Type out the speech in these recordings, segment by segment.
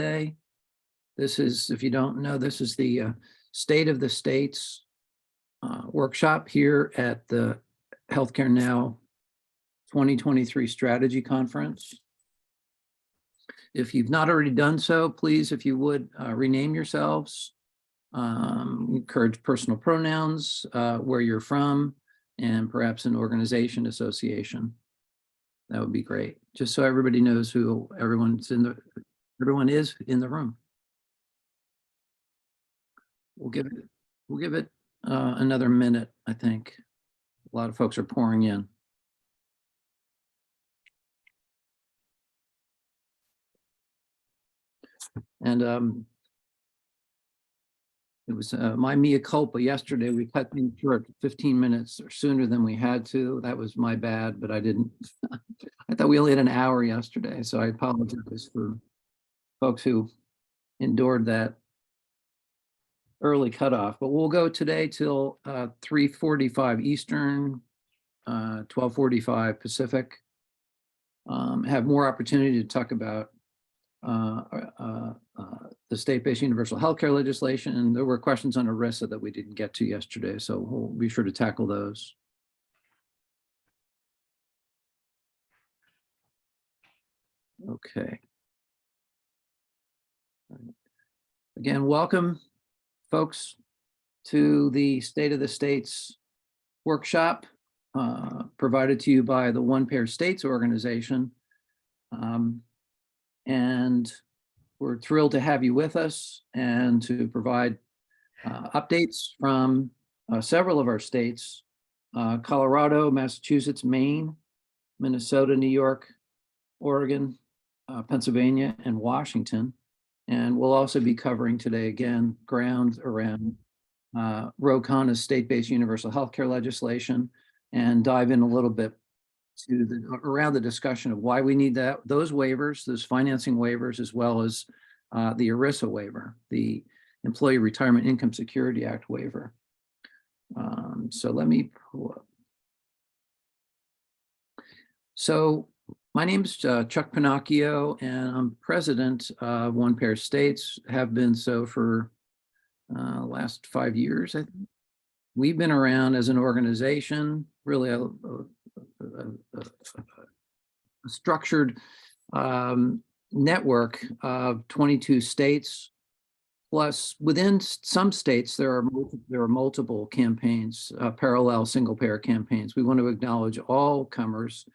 Day. This is, if you don't know, this is the State of the States workshop here at the Healthcare Now 2023 Strategy Conference. If you've not already done so, please, if you would, rename yourselves, encourage personal pronouns, where you're from, and perhaps an organization, association. That would be great, just so everybody knows who everyone is in the room. We'll give it another minute, I think. A lot of folks are pouring in. And it was my mea culpa yesterday. We cut things short 15 minutes or sooner than we had to. That was my bad, but I didn't. I thought we only had an hour yesterday, so I apologize for folks who endured that early cutoff. But we'll go today till 3:45 Eastern, 12:45 Pacific. Have more opportunity to talk about the state-based universal healthcare legislation, and there were questions on ERISA that we didn't get to yesterday, so we'll be sure to tackle those. Okay. Again, welcome, folks, to the State of the States workshop provided to you by the One Pair States organization. And we're thrilled to have you with us and to provide updates from several of our states, Colorado, Massachusetts, Maine, Minnesota, New York, Oregon, Pennsylvania, and Washington. And we'll also be covering today, again, ground around ROCONA's state-based universal healthcare legislation, and dive in a little bit to around the discussion of why we need those waivers, those financing waivers, as well as the ERISA waiver, the Employee Retirement Income Security Act waiver. So let me pull up. So my name is Chuck Pennacchio, and I'm president of One Pair States, have been so for the last 5 years, I think. We've been around as an organization, really a structured network of 22 states, plus within some states there are multiple campaigns, parallel single payer campaigns. We want to acknowledge all comers,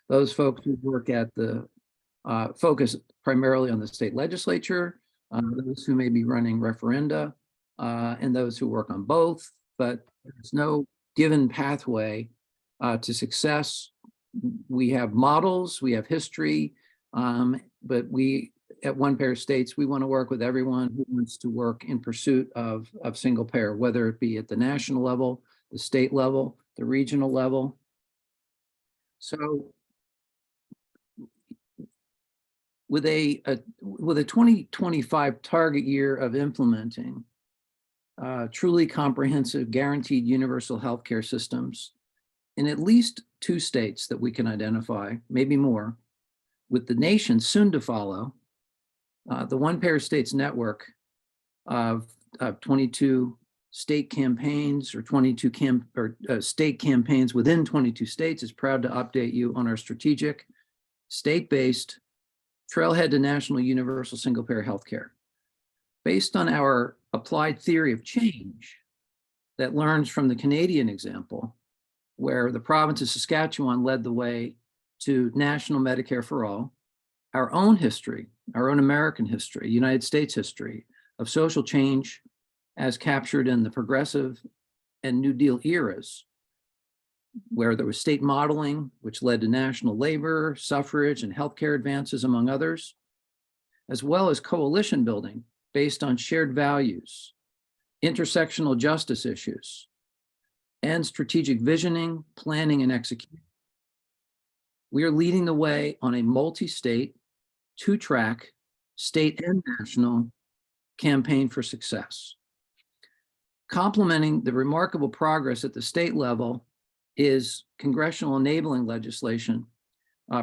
those folks who work at the focus primarily on the state legislature, those who may be running referenda, and those who work on both, but there's no given pathway to success. We have models, we have history, but we at One Pair States, we want to work with everyone who wants to work in pursuit of single payer, whether it be at the national level, the state level, the regional level. So with a 2025 target year of implementing truly comprehensive guaranteed universal healthcare systems in at least 2 states that we can identify, maybe more, with the nation soon to follow, the One Pair States network of 22 state campaigns, or 22 state campaigns within 22 states, is proud to update you on our strategic state-based trailhead to national universal single payer healthcare. Based on our applied theory of change that learns from the Canadian example, where the province of Saskatchewan led the way to national Medicare for all, our own history, our own American history, United States history of social change as captured in the progressive and New Deal eras, where there was state modeling, which led to national labor, suffrage, and healthcare advances, among others, as well as coalition building based on shared values, intersectional justice issues, and strategic visioning, planning, and execution. We are leading the way on a multi-state, 2-track, state and national campaign for success. Complementing the remarkable progress at the state level is congressional enabling legislation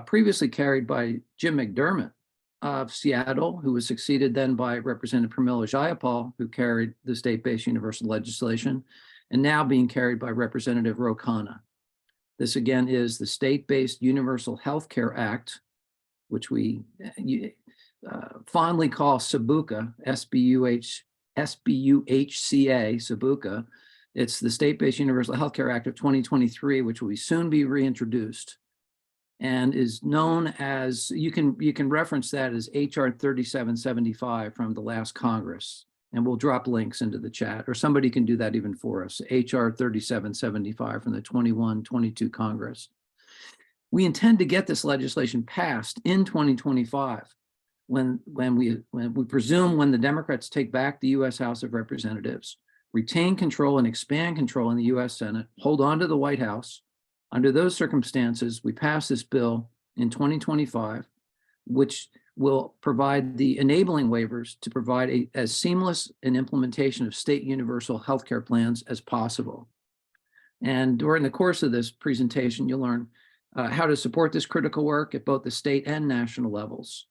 previously carried by Jim McDermott of Seattle, who was succeeded then by Representative Pramila Jayapal, who carried the state-based universal legislation, and now being carried by Representative Ro Khanna. This again is the State-Based Universal Health Care Act, which we fondly call SBUHCA, SBUHCA, SBUHCA. It's the State-Based Universal Health Care Act of 2023, which will soon be reintroduced, and is known as, you can reference that as HR 3775 from the last Congress, and we'll drop links into the chat, or somebody can do that even for us, HR 3775 from the 21-22 Congress. We intend to get this legislation passed in 2025, when we presume when the Democrats take back the US House of Representatives, retain control and expand control in the US Senate, hold on to the White House. Under those circumstances, we pass this bill in 2025, which will provide the enabling waivers to provide as seamless an implementation of state universal healthcare plans as possible. And during the course of this presentation, you'll learn how to support this critical work at both the state and national levels.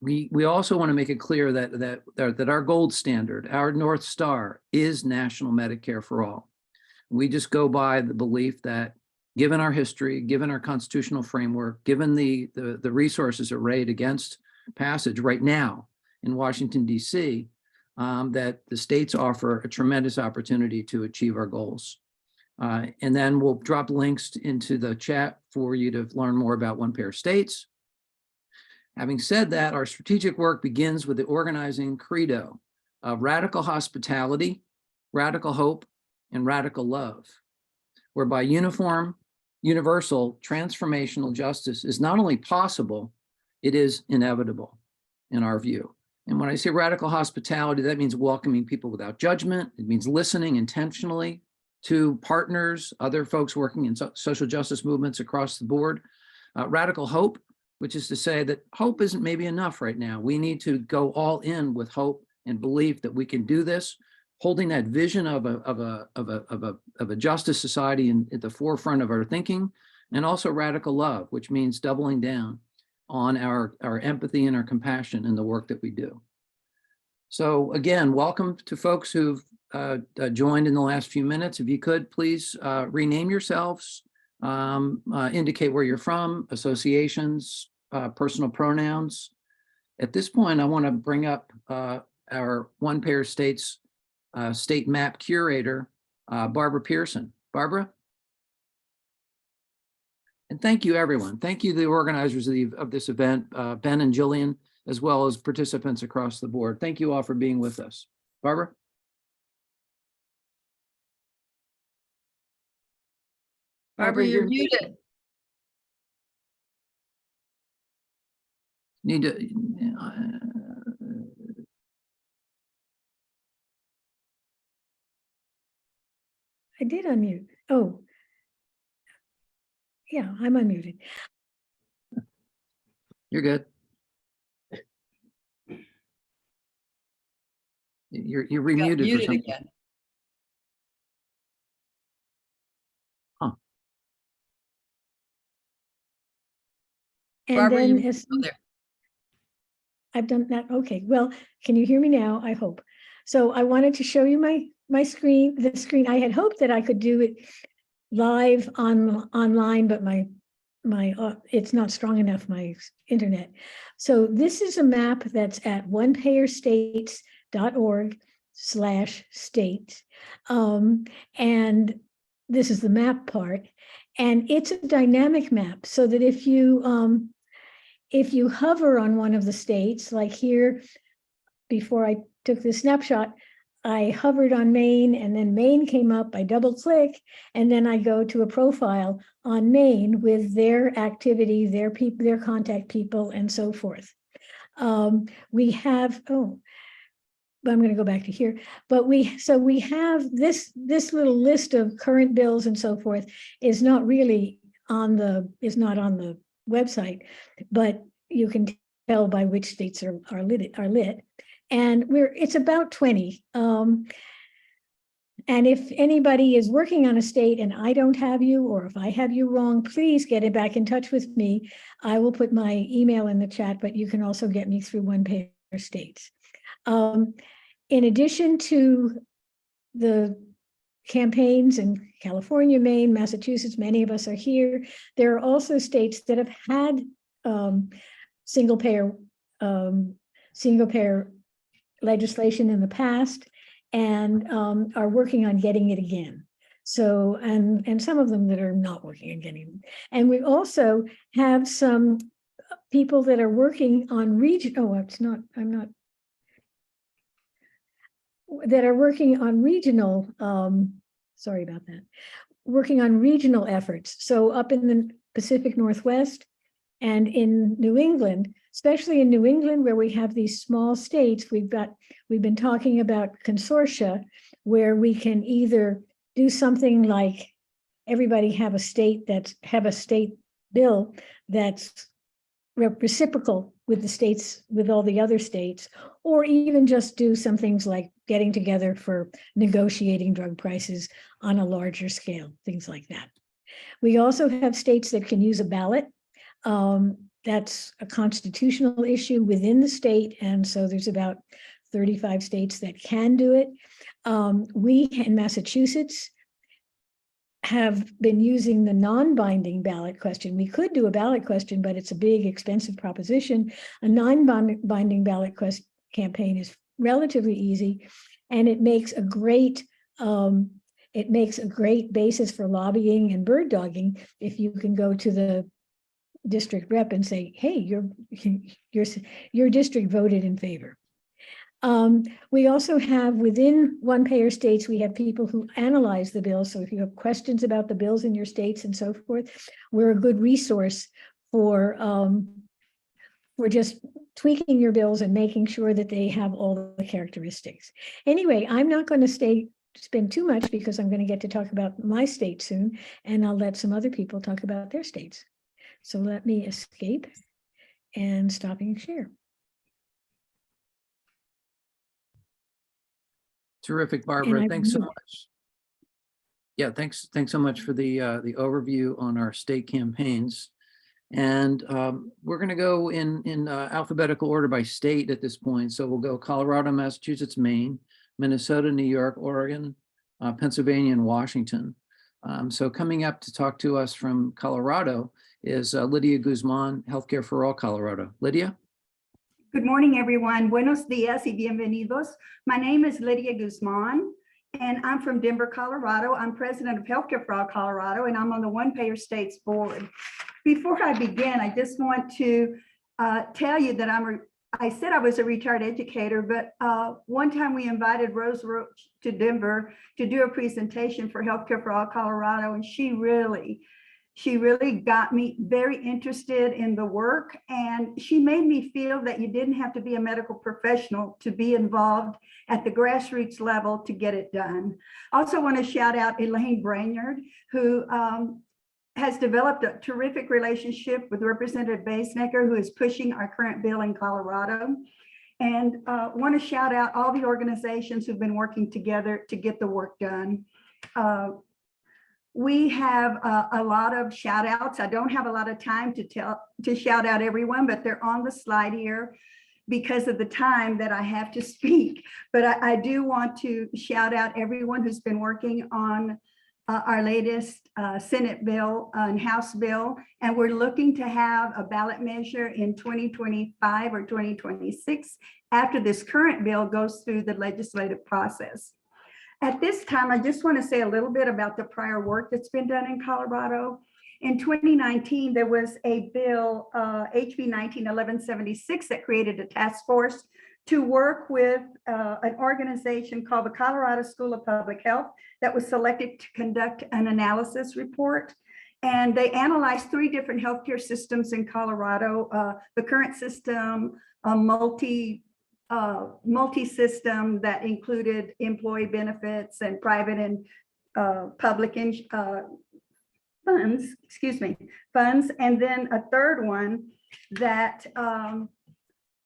We also want to make it clear that our gold standard, our North Star, is national Medicare for all. We just go by the belief that given our history, given our constitutional framework, given the resources arrayed against passage right now in Washington, D.C., that the states offer a tremendous opportunity to achieve our goals. And then we'll drop links into the chat for you to learn more about one-payer states. Having said that, our strategic work begins with the organizing credo of radical hospitality, radical hope, and radical love, whereby uniform, universal, transformational justice is not only possible, it is inevitable in our view. And when I say radical hospitality, that means welcoming people without judgment. It means listening intentionally to partners, other folks working in social justice movements across the board. Radical hope, which is to say that hope isn't maybe enough right now. We need to go all in with hope and belief that we can do this, holding that vision of a justice society at the forefront of our thinking, and also radical love, which means doubling down on our empathy and our compassion in the work that we do. So again, welcome to folks who've joined in the last few minutes. If you could, please rename yourselves, indicate where you're from, associations, personal pronouns. At this point, I want to bring up our one-payer states state map curator, Barbara Pearson. Barbara? And thank you, everyone. Thank you, the organizers of this event, Ben and Jillian, as well as participants across the board. Thank you all for being with us. Barbara? Barbara, you're muted. Need to, I did unmute. Oh, yeah, I'm unmuted. you're good. You're remuted for something. Again. Huh. And Barbara, then you as there. I've done that. Okay, well, can you hear me now? I hope. So I wanted to show you my screen, the screen. I had hoped that I could do it live online, but my it's not strong enough, my internet. So this is a map that's at onepayerstates.org/state. And this is the map part. And it's a dynamic map so that if you hover on one of the states, like here, before I took this snapshot, I hovered on Maine and then Maine came up, I double click, and then I go to a profile on Maine with their activity, their people, their contact people, and so forth. We have, I'm going to go back to here, but we have this little list of current bills and so forth is not really on the website, but you can tell by which states are lit. And it's about 20. And if anybody is working on a state and I don't have you, or if I have you wrong, please get it back in touch with me. I will put my email in the chat, but you can also get me through one-payer states. In addition to the campaigns in California, Maine, Massachusetts, many of us are here. There are also states that have had single payer legislation in the past and are working on getting it again. So, and some of them that are not working on getting it. And we also have some people that are working on that are working on regional, sorry about that, working on regional efforts. So up in the Pacific Northwest and in New England, especially in New England, where we have these small states, we've been talking about consortia, where we can either do something like everybody have a state bill that's reciprocal with the states, with all the other states, or even just do some things like getting together for negotiating drug prices on a larger scale, things like that. We also have states that can use a ballot. That's a constitutional issue within the state. And so there's about 35 states that can do it. We in Massachusetts have been using the non-binding ballot question. We could do a ballot question, but it's a big, expensive proposition. A non-binding ballot campaign is relatively easy, and it makes a great basis for lobbying and bird dogging if you can go to the district rep and say, hey, your district voted in favor. We also have within one-payer states, we have people who analyze the bills. So if you have questions about the bills in your states and so forth, we're a good resource for just tweaking your bills and making sure that they have all the characteristics. Anyway, I'm not going to spend too much because I'm going to get to talk about my state soon, and I'll let some other people talk about their states. So let me escape and stopping share. Terrific, Barbara. Thanks so much. Yeah, thanks so much for the overview on our state campaigns. And we're going to go in alphabetical order by state at this point. So we'll go Colorado, Massachusetts, Maine, Minnesota, New York, Oregon, Pennsylvania, and Washington. So coming up to talk to us from Colorado is Lydia Guzman, Healthcare for All Colorado. Lydia? Good morning, everyone. Buenos días y bienvenidos. My name is Lydia Guzman, and I'm from Denver, Colorado. I'm president of Healthcare for All Colorado, and I'm on the One Payer States Board. Before I begin, I just want to tell you that I said I was a retired educator, but one time we invited Rose Roach to Denver to do a presentation for Healthcare for All Colorado, and she really got me very interested in the work, and she made me feel that you didn't have to be a medical professional to be involved at the grassroots level to get it done. I also want to shout out Elaine Brainerd, who has developed a terrific relationship with Representative Basenecker, who is pushing our current bill in Colorado. And want to shout out all the organizations who've been working together to get the work done. We have a lot of shout outs. I don't have a lot of time to shout out everyone, but they're on the slide here because of the time that I have to speak. But I do want to shout out everyone who's been working on our latest Senate bill and House bill. And we're looking to have a ballot measure in 2025 or 2026 after this current bill goes through the legislative process. At this time, I just want to say a little bit about the prior work that's been done in Colorado. In 2019, there was a bill, HB 191176, that created a task force to work with an organization called the Colorado School of Public Health that was selected to conduct an analysis report. And they analyzed 3 different healthcare systems in Colorado, the current system, a multi-system that included employee benefits and private and public funds, and then a third one that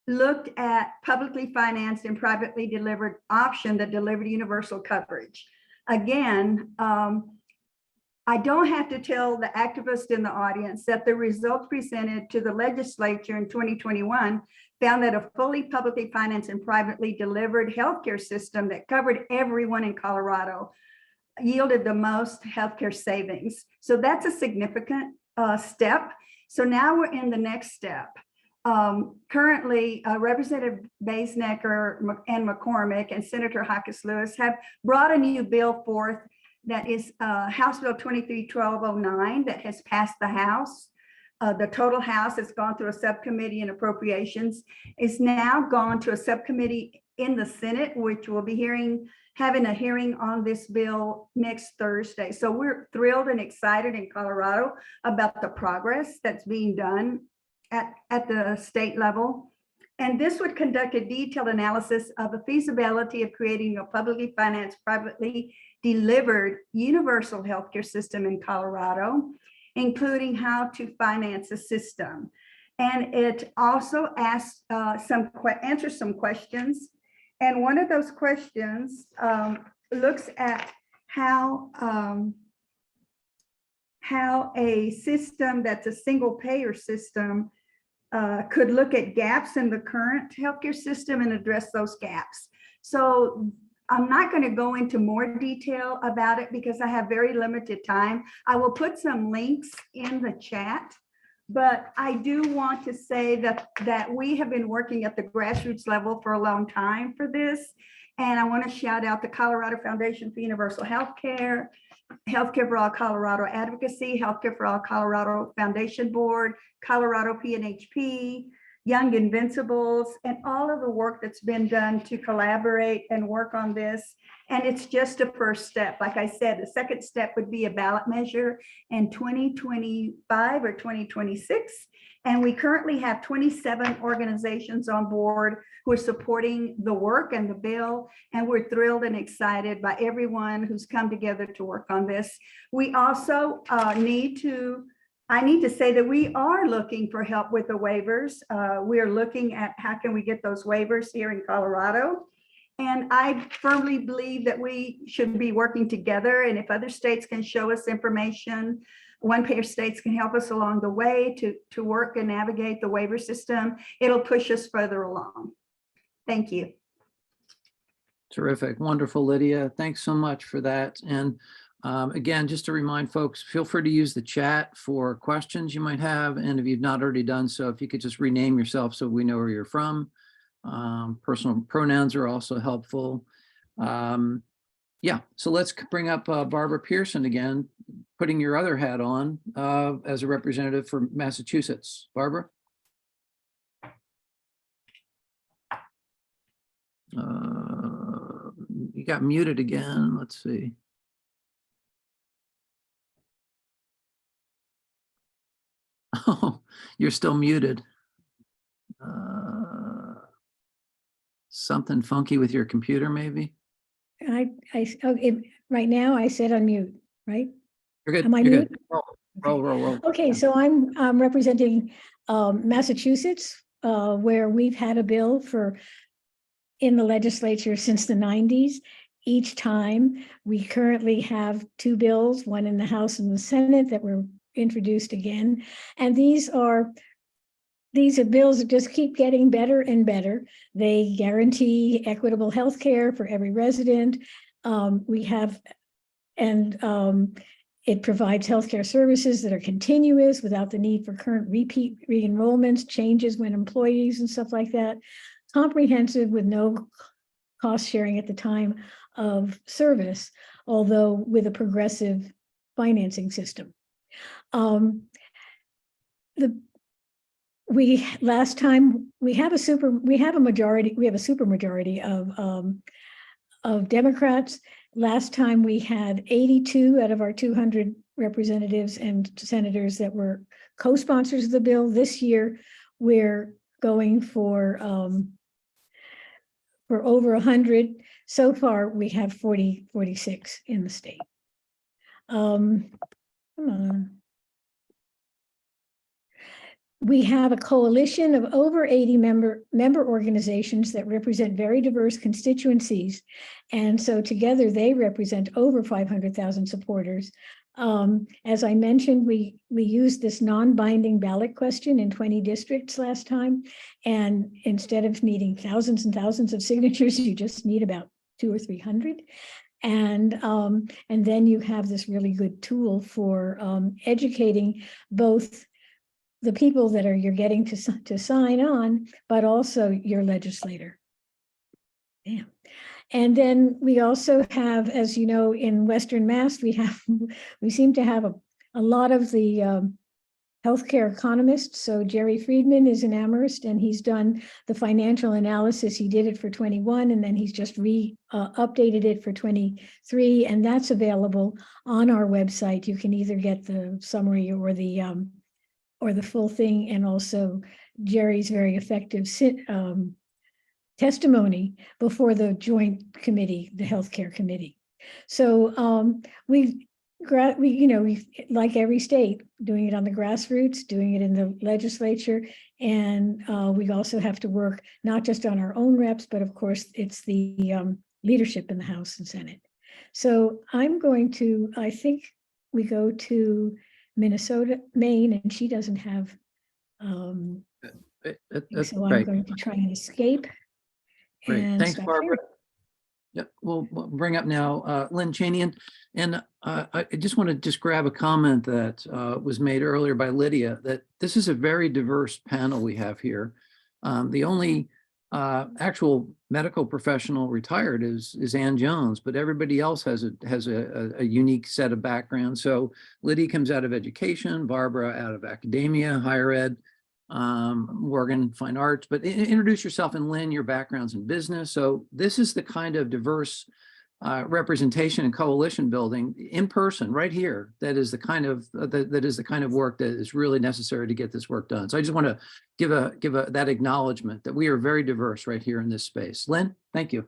looked at publicly financed and privately delivered option that delivered universal coverage. Again, I don't have to tell the activists in the audience that the results presented to the legislature in 2021 found that a fully publicly financed and privately delivered healthcare system that covered everyone in Colorado yielded the most healthcare savings. So that's a significant step. So now we're in the next step. Currently, Representative Baisnecker and McCormick and Senator Hawkins Lewis have brought a new bill forth that is House Bill 23-1209 that has passed the House. The total House has gone through a subcommittee in appropriations. It's now gone to a subcommittee in the Senate, which will be having a hearing on this bill next Thursday. So we're thrilled and excited in Colorado about the progress that's being done at the state level. And this would conduct a detailed analysis of the feasibility of creating a publicly financed, privately delivered universal healthcare system in Colorado, including how to finance a system. And it also asks answers some questions. And one of those questions looks at how a system that's a single payer system could look at gaps in the current healthcare system and address those gaps. So I'm not going to go into more detail about it because I have very limited time. I will put some links in the chat, but I do want to say that we have been working at the grassroots level for a long time for this. And I want to shout out the Colorado Foundation for Universal Healthcare, Healthcare for All Colorado Advocacy, Healthcare for All Colorado Foundation Board, Colorado PNHP, Young Invincibles, and all of the work that's been done to collaborate and work on this. And it's just a first step. Like I said, the second step would be a ballot measure in 2025 or 2026. And we currently have 27 organizations on board who are supporting the work and the bill. And we're thrilled and excited by everyone who's come together to work on this. We also I need to say that we are looking for help with the waivers. We are looking at how can we get those waivers here in Colorado. And I firmly believe that we should be working together. And if other states can show us information, one-payer states can help us along the way to work and navigate the waiver system, it'll push us further along. Thank you. Terrific. Wonderful, Lydia. Thanks so much for that. And again, just to remind folks, feel free to use the chat for questions you might have. And if you've not already done so, if you could just rename yourself so we know where you're from. Personal pronouns are also helpful. Yeah, so let's bring up Barbara Pearson again, putting your other hat on as a representative for Massachusetts. Barbara? You got muted again. Let's see. Oh, you're still muted. Something funky with your computer, maybe? Right now I said unmute, right? You're good. Am I You're mute? good. Roll. Okay, so I'm representing Massachusetts, where we've had a bill in the legislature since the 90s. Each time we currently have two bills, one in the House and the Senate, that were introduced again. And these are bills that just keep getting better and better. They guarantee equitable health care for every resident. It provides healthcare services that are continuous without the need for current repeat re-enrollments, changes when employees and stuff like that. Comprehensive with no cost sharing at the time of service, although with a progressive financing system. We have a super majority of Democrats. Last time we had 82 out of our 200 representatives and senators that were co-sponsors of the bill. This year, we're going for over 100. So far, we have 46 in the state. Come on. we have a coalition of over 80 member organizations that represent very diverse constituencies. And so together they represent over 500,000 supporters. As I mentioned, we used this non-binding ballot question in 20 districts last time. And instead of needing thousands and thousands of signatures, you just need about 200 or 300. And then you have this really good tool for educating both the people that you're getting to sign on, but also your legislator. Yeah. And then we also have, as you know, in Western Mass, we seem to have a lot of the healthcare economists. So Jerry Friedman is an Amherst, and he's done the financial analysis. He did it for 21, and then he's just updated it for 23, and that's available on our website. You can either get the summary or the full thing, and also Jerry's very effective testimony before the joint committee, the healthcare committee. So we like every state, doing it on the grassroots, doing it in the legislature, and we also have to work not just on our own reps, but of course it's the leadership in the House and Senate. So I think we go to Minnesota, Maine, and she doesn't have, so I'm going to try and escape. Great, and thanks, stop Barbara. here. Yep, we'll bring up now Lynn, Cheney, and I just want to grab a comment that was made earlier by Lydia, that this is a very diverse panel we have here. The only actual medical professional retired is Ann Jones, but everybody else has a unique set of backgrounds. So Lydia comes out of education, Barbara out of academia, higher ed, Morgan, fine arts, but introduce yourself, and Lynn, your background's in business. So this is the kind of diverse representation and coalition building in person right here. That is the kind of work that is really necessary to get this work done. So I just want to give that acknowledgement that we are very diverse right here in this space. Lynn, thank you.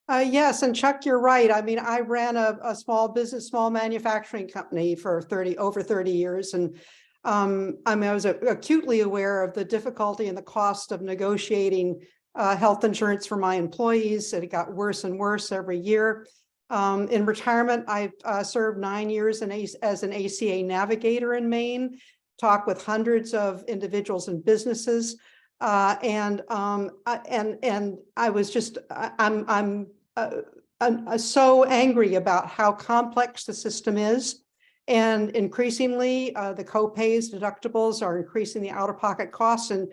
Yes, and Chuck, you're right. I mean, I ran a small business, small manufacturing company for over 30 years. And I was acutely aware of the difficulty and the cost of negotiating health insurance for my employees. And it got worse and worse every year. In retirement, I served 9 years as an ACA navigator in Maine, talked with hundreds of individuals and businesses. And I was just, I'm so angry about how complex the system is. And increasingly, the co-pays, deductibles are increasing the out-of-pocket costs, and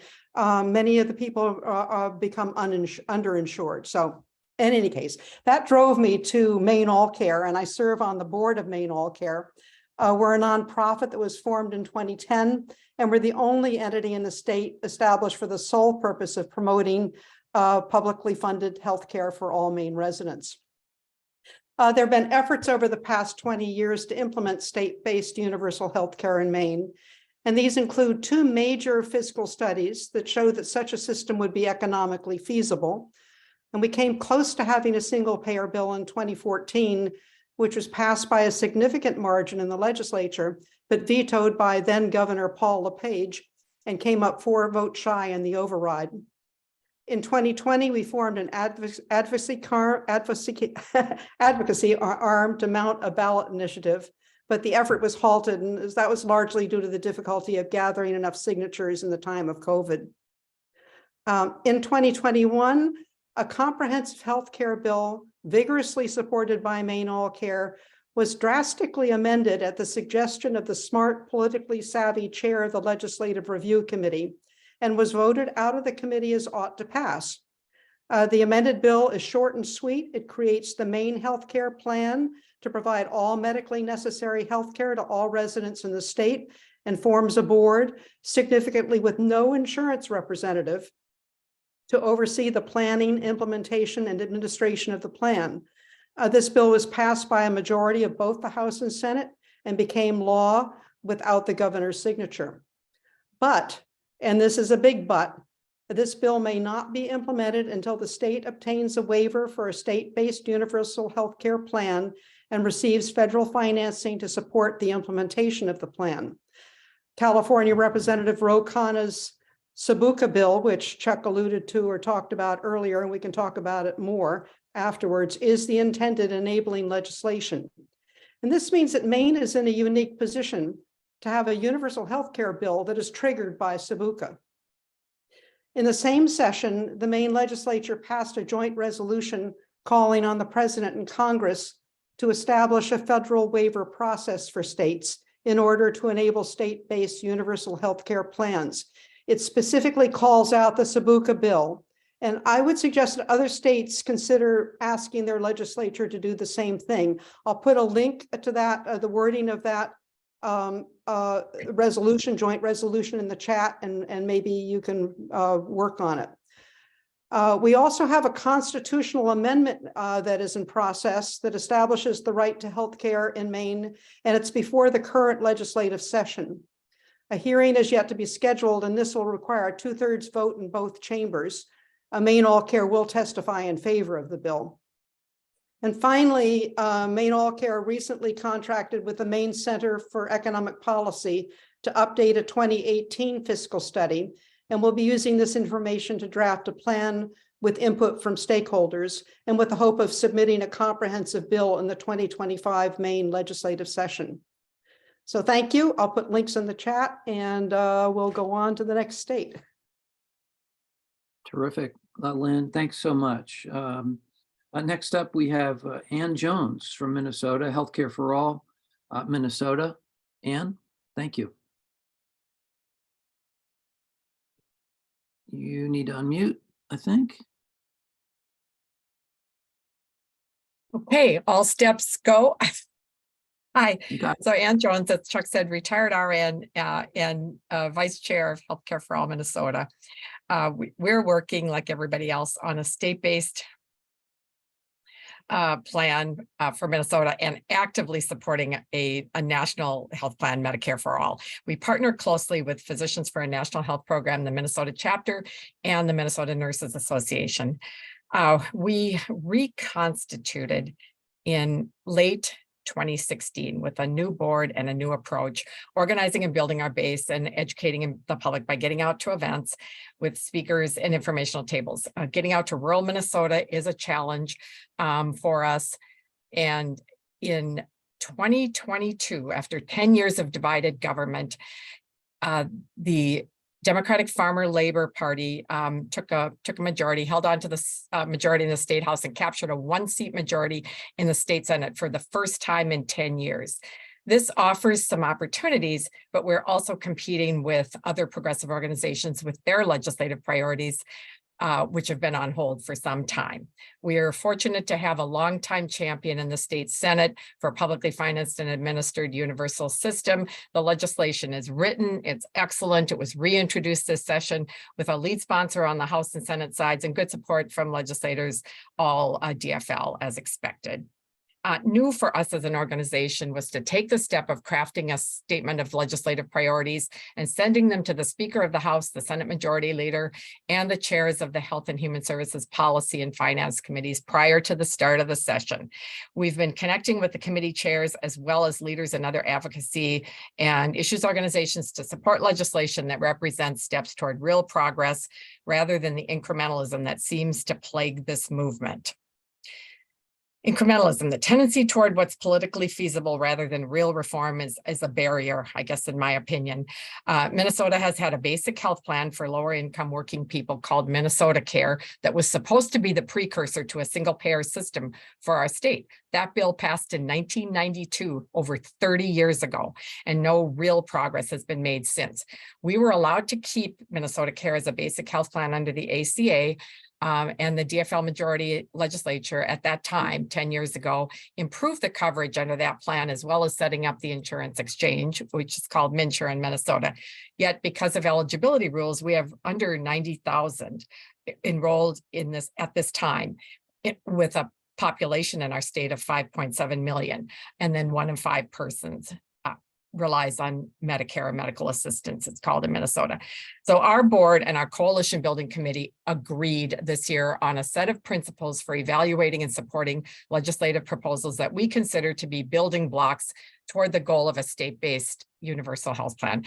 many of the people become underinsured. So in any case, that drove me to Maine All Care, and I serve on the board of Maine All Care. We're a nonprofit that was formed in 2010, and we're the only entity in the state established for the sole purpose of promoting publicly funded healthcare for all Maine residents. There have been efforts over the past 20 years to implement state-based universal health care in Maine, and these include 2 major fiscal studies that show that such a system would be economically feasible. And we came close to having a single-payer bill in 2014, which was passed by a significant margin in the legislature, but vetoed by then Governor Paul LePage and came up 4 votes shy in the override. In 2020, we formed an advocacy arm to mount a ballot initiative, but the effort was halted, and that was largely due to the difficulty of gathering enough signatures in the time of COVID. In 2021, a comprehensive health care bill, vigorously supported by Maine All Care, was drastically amended at the suggestion of the smart, politically savvy chair of the Legislative Review Committee, and was voted out of the committee as ought to pass. The amended bill is short and sweet. It creates the Maine healthcare plan to provide all medically necessary healthcare to all residents in the state, and forms a board, significantly with no insurance representative, to oversee the planning, implementation, and administration of the plan. This bill was passed by a majority of both the House and Senate and became law without the governor's signature. But, and this is a big but, this bill may not be implemented until the state obtains a waiver for a state-based universal health care plan and receives federal financing to support the implementation of the plan. California Representative Ro Khanna's SBUHCA bill, which Chuck alluded to or talked about earlier, and we can talk about it more afterwards, is the intended enabling legislation. And this means that Maine is in a unique position to have a universal health care bill that is triggered by SBUHCA. In the same session, the Maine legislature passed a joint resolution calling on the president and Congress to establish a federal waiver process for states in order to enable state-based universal health care plans. It specifically calls out the SBUHCA bill, and I would suggest that other states consider asking their legislature to do the same thing. I'll put a link to that, the wording of that resolution, joint resolution in the chat, and maybe you can work on it. We also have a constitutional amendment that is in process that establishes the right to health care in Maine, and it's before the current legislative session. A hearing is yet to be scheduled, and this will require a 2/3 vote in both chambers. Maine All Care will testify in favor of the bill. And finally, Maine All Care recently contracted with the Maine Center for Economic Policy to update a 2018 fiscal study, and we'll be using this information to draft a plan with input from stakeholders and with the hope of submitting a comprehensive bill in the 2025 Maine legislative session. So thank you. I'll put links in the chat, and we'll go on to the next state. Terrific, Lynn. Thanks so much. Next up, we have Ann Jones from Minnesota, Healthcare for All, Minnesota. Ann, thank you. You need to unmute, I think. Okay, all steps go. Hi, You got it. so Ann Jones, as Chuck said, retired RN and Vice Chair of Healthcare for All Minnesota. We're working like everybody else on a state-based plan for Minnesota and actively supporting a national health plan, Medicare for All. We partner closely with Physicians for a National Health Program, the Minnesota chapter, and the Minnesota Nurses Association. We reconstituted in late 2016 with a new board and a new approach, organizing and building our base and educating the public by getting out to events with speakers and informational tables. Getting out to rural Minnesota is a challenge for us. And in 2022, after 10 years of divided government, the Democratic Farmer Labor Party took a majority, held on to the majority in the state house, and captured a 1-seat majority in the state Senate for the first time in 10 years. This offers some opportunities, but we're also competing with other progressive organizations with their legislative priorities, which have been on hold for some time. We are fortunate to have a longtime champion in the state Senate for a publicly financed and administered universal system. The legislation is written, it's excellent. It was reintroduced this session with a lead sponsor on the House and Senate sides and good support from legislators, all DFL as expected. New for us as an organization was to take the step of crafting a statement of legislative priorities and sending them to the Speaker of the House, the Senate Majority Leader, and the chairs of the Health and Human Services Policy and Finance Committees prior to the start of the session. We've been connecting with the committee chairs as well as leaders in other advocacy and issues organizations to support legislation that represents steps toward real progress rather than the incrementalism that seems to plague this movement. Incrementalism, the tendency toward what's politically feasible rather than real reform is a barrier, I guess, in my opinion. Minnesota has had a basic health plan for lower income working people called Minnesota Care that was supposed to be the precursor to a single payer system for our state. That bill passed in 1992, over 30 years ago, and no real progress has been made since. We were allowed to keep Minnesota Care as a basic health plan under the ACA, and the DFL majority legislature at that time, 10 years ago, improved the coverage under that plan, as well as setting up the insurance exchange, which is called MNsure in Minnesota. Yet because of eligibility rules, we have under 90,000 enrolled in this at this time, with a population in our state of 5.7 million, and then 1 in 5 persons relies on Medicare and medical assistance, it's called in Minnesota. So our board and our coalition building committee agreed this year on a set of principles for evaluating and supporting legislative proposals that we consider to be building blocks toward the goal of a state-based universal health plan.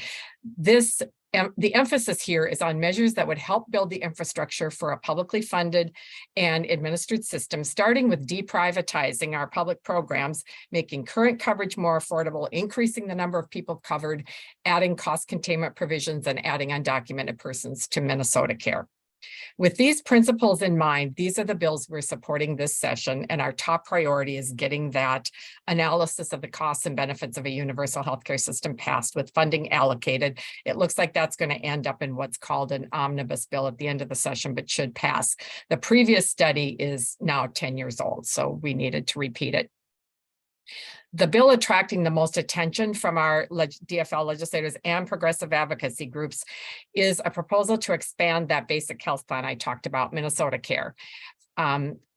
The emphasis here is on measures that would help build the infrastructure for a publicly funded and administered system, starting with deprivatizing our public programs, making current coverage more affordable, increasing the number of people covered, adding cost containment provisions, and adding undocumented persons to Minnesota Care. With these principles in mind, these are the bills we're supporting this session, and our top priority is getting that analysis of the costs and benefits of a universal healthcare system passed with funding allocated. It looks like that's going to end up in what's called an omnibus bill at the end of the session, but should pass. The previous study is now 10 years old, so we needed to repeat it. The bill attracting the most attention from our DFL legislators and progressive advocacy groups is a proposal to expand that basic health plan I talked about, Minnesota Care.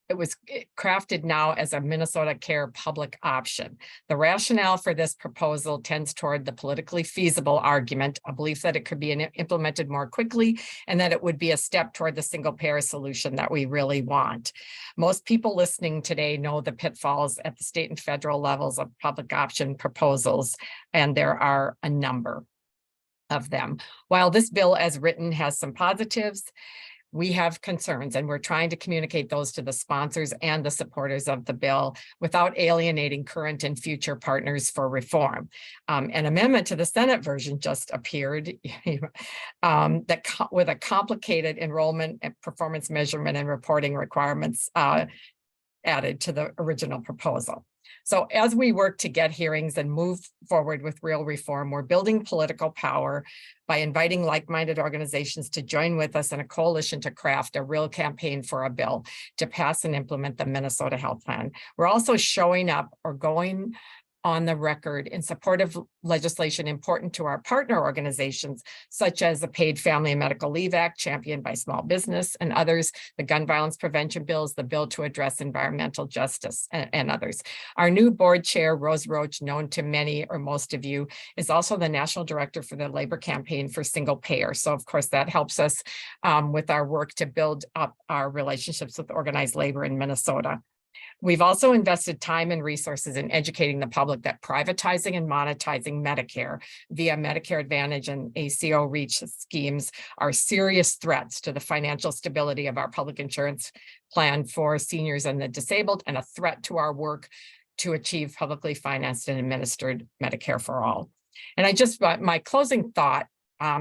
It was crafted now as a Minnesota Care public option. The rationale for this proposal tends toward the politically feasible argument, a belief that it could be implemented more quickly and that it would be a step toward the single payer solution that we really want. Most people listening today know the pitfalls at the state and federal levels of public option proposals, and there are a number of them. While this bill as written has some positives, we have concerns, and we're trying to communicate those to the sponsors and the supporters of the bill without alienating current and future partners for reform. An amendment to the Senate version just appeared with a complicated enrollment and performance measurement and reporting requirements added to the original proposal. So as we work to get hearings and move forward with real reform, we're building political power by inviting like-minded organizations to join with us in a coalition to craft a real campaign for a bill to pass and implement the Minnesota Health Plan. We're also showing up or going on the record in support of legislation important to our partner organizations, such as the Paid Family and Medical Leave Act, championed by small business and others, the gun violence prevention bills, the bill to address environmental justice, and others. Our new board chair, Rose Roach, known to many or most of you, is also the national director for the labor campaign for single payer. So of course that helps us with our work to build up our relationships with organized labor in Minnesota. We've also invested time and resources in educating the public that privatizing and monetizing Medicare via Medicare Advantage and ACO REACH schemes are serious threats to the financial stability of our public insurance plan for seniors and the disabled, and a threat to our work to achieve publicly financed and administered Medicare for all. And my closing thought,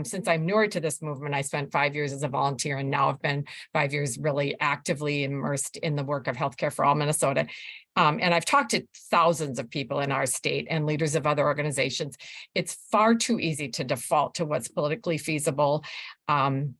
since I'm newer to this movement, I spent 5 years as a volunteer, and now I've been 5 years really actively immersed in the work of Healthcare for All Minnesota. And I've talked to thousands of people in our state and leaders of other organizations. It's far too easy to default to what's politically feasible, and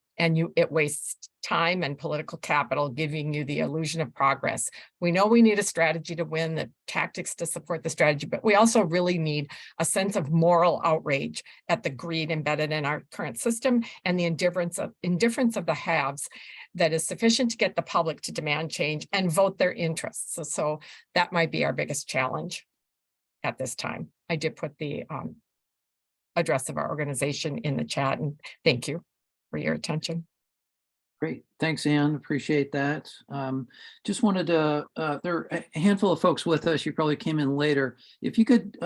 it wastes time and political capital, giving you the illusion of progress. We know we need a strategy to win, the tactics to support the strategy, but we also really need a sense of moral outrage at the greed embedded in our current system and the indifference of the haves that is sufficient to get the public to demand change and vote their interests. So that might be our biggest challenge at this time. I did put the address of our organization in the chat, and thank you for your attention. Great. Thanks, Ann. Appreciate that. Just wanted to, there are a handful of folks with us. You probably came in later. If you could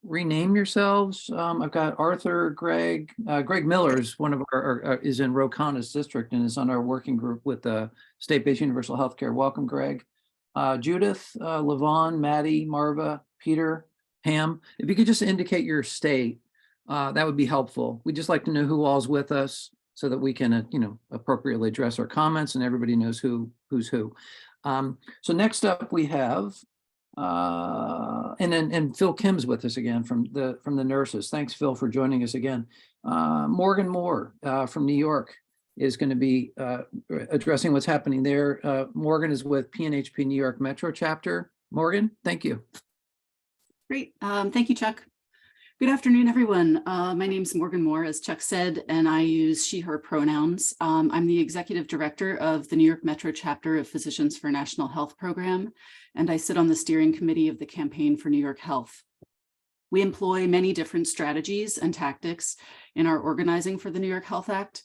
rename yourselves. I've got Arthur, Greg Miller is one of our, is in Ro Khanna's district and is on our working group with the state-based universal healthcare. Welcome, Greg. Judith, Levon, Maddie, Marva, Peter, Pam. If you could just indicate your state, that would be helpful. We'd just like to know who all's with us, so that we can, appropriately address our comments and everybody knows who's who. So next up we have, and Phil Kim's with us again from the nurses. Thanks, Phil, for joining us again. Morgan Moore from New York is going to be addressing what's happening there. Morgan is with PNHP New York Metro chapter. Morgan, thank you. Great. Thank you, Chuck. Good afternoon, everyone. My name is Morgan Moore, as Chuck said, and I use she, her pronouns. I'm the executive director of the New York Metro chapter of Physicians for National Health Program, and I sit on the steering committee of the Campaign for New York Health. We employ many different strategies and tactics in our organizing for the New York Health Act,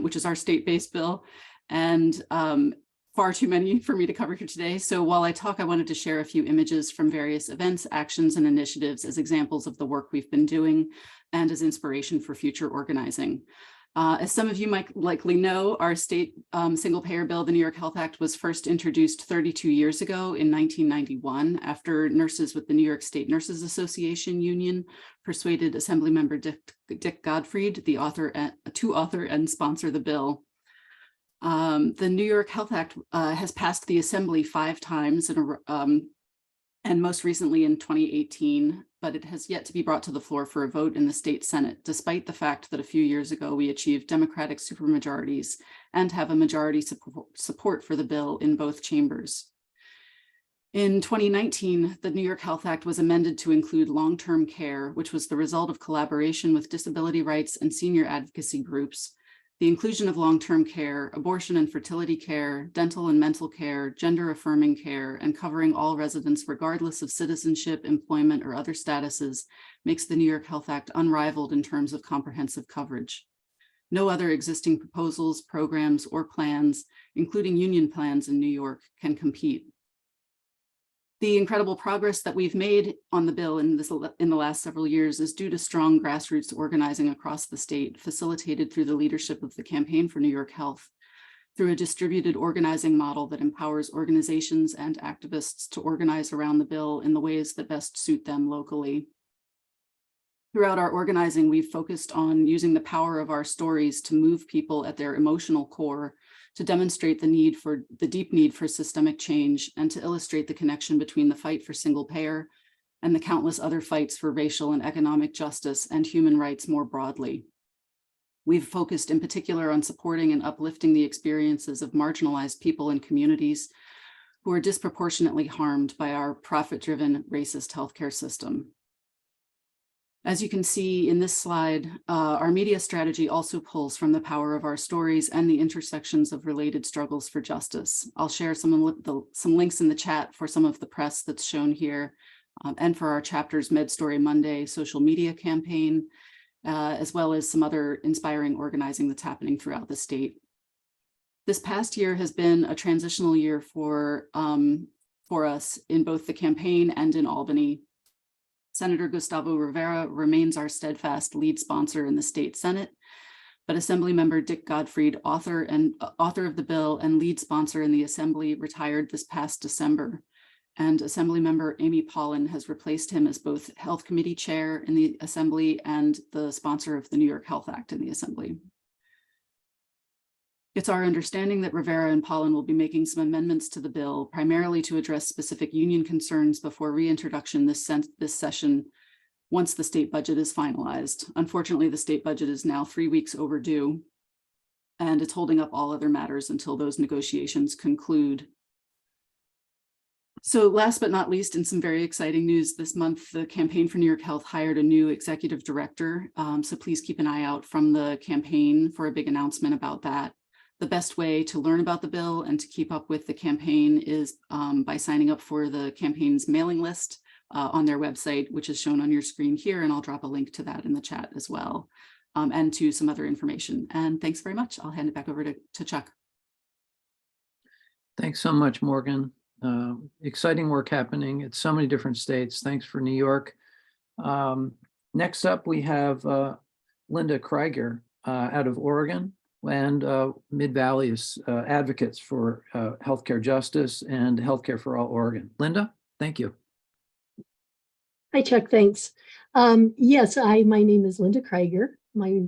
which is our state-based bill, and far too many for me to cover here today. So while I talk, I wanted to share a few images from various events, actions, and initiatives as examples of the work we've been doing and as inspiration for future organizing. As some of you might likely know, our state single-payer bill, the New York Health Act, was first introduced 32 years ago in 1991 after nurses with the New York State Nurses Association Union persuaded Assemblymember Dick Gottfried, the author, to author and sponsor the bill. The New York Health Act has passed the Assembly 5 times and most recently in 2018, but it has yet to be brought to the floor for a vote in the state Senate, despite the fact that a few years ago we achieved Democratic supermajorities and have a majority support for the bill in both chambers. In 2019, the New York Health Act was amended to include long-term care, which was the result of collaboration with disability rights and senior advocacy groups. The inclusion of long-term care, abortion and fertility care, dental and mental care, gender-affirming care, and covering all residents regardless of citizenship, employment, or other statuses makes the New York Health Act unrivaled in terms of comprehensive coverage. No other existing proposals, programs, or plans, including union plans in New York, can compete. The incredible progress that we've made on the bill in the last several years is due to strong grassroots organizing across the state, facilitated through the leadership of the Campaign for New York Health, through a distributed organizing model that empowers organizations and activists to organize around the bill in the ways that best suit them locally. Throughout our organizing, we've focused on using the power of our stories to move people at their emotional core, to demonstrate the deep need for systemic change, and to illustrate the connection between the fight for single payer and the countless other fights for racial and economic justice and human rights more broadly. We've focused in particular on supporting and uplifting the experiences of marginalized people and communities who are disproportionately harmed by our profit-driven racist healthcare system. As you can see in this slide, our media strategy also pulls from the power of our stories and the intersections of related struggles for justice. I'll share some links in the chat for some of the press that's shown here, and for our chapter's Med Story Monday social media campaign, as well as some other inspiring organizing that's happening throughout the state. This past year has been a transitional year for us in both the campaign and in Albany. Senator Gustavo Rivera remains our steadfast lead sponsor in the state Senate, but Assemblymember Dick Gottfried, author of the bill and lead sponsor in the Assembly, retired this past December. And Assemblymember Amy Paulin has replaced him as both Health Committee Chair in the Assembly and the sponsor of the New York Health Act in the Assembly. It's our understanding that Rivera and Paulin will be making some amendments to the bill, primarily to address specific union concerns before reintroduction this session, once the state budget is finalized. Unfortunately, the state budget is now 3 weeks overdue, and it's holding up all other matters until those negotiations conclude. So last but not least, in some very exciting news this month, the Campaign for New York Health hired a new executive director. So please keep an eye out from the campaign for a big announcement about that. The best way to learn about the bill and to keep up with the campaign is by signing up for the campaign's mailing list on their website, which is shown on your screen here, and I'll drop a link to that in the chat as well, and to some other information. And thanks very much. I'll hand it back over to Chuck. Thanks so much, Morgan. Exciting work happening at so many different states. Thanks for New York. Next up, we have Linda Krygier out of Oregon, and Mid-Valley is advocates for healthcare justice and healthcare for all Oregon. Linda, thank you. Hi, Chuck, thanks. Yes, my name is Linda Krygier. My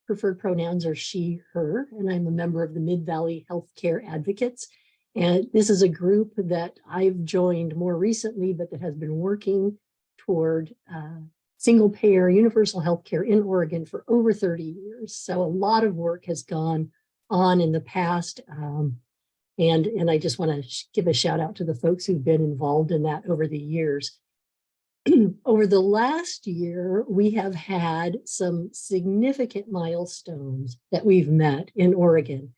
preferred pronouns are she, her, and I'm a member of the Mid-Valley Healthcare Advocates. And this is a group that I've joined more recently, but that has been working toward single payer universal healthcare in Oregon for over 30 years. So a lot of work has gone on in the past. And I just want to give a shout out to the folks who've been involved in that over the years. Over the last year, we have had some significant milestones that we've met in Oregon.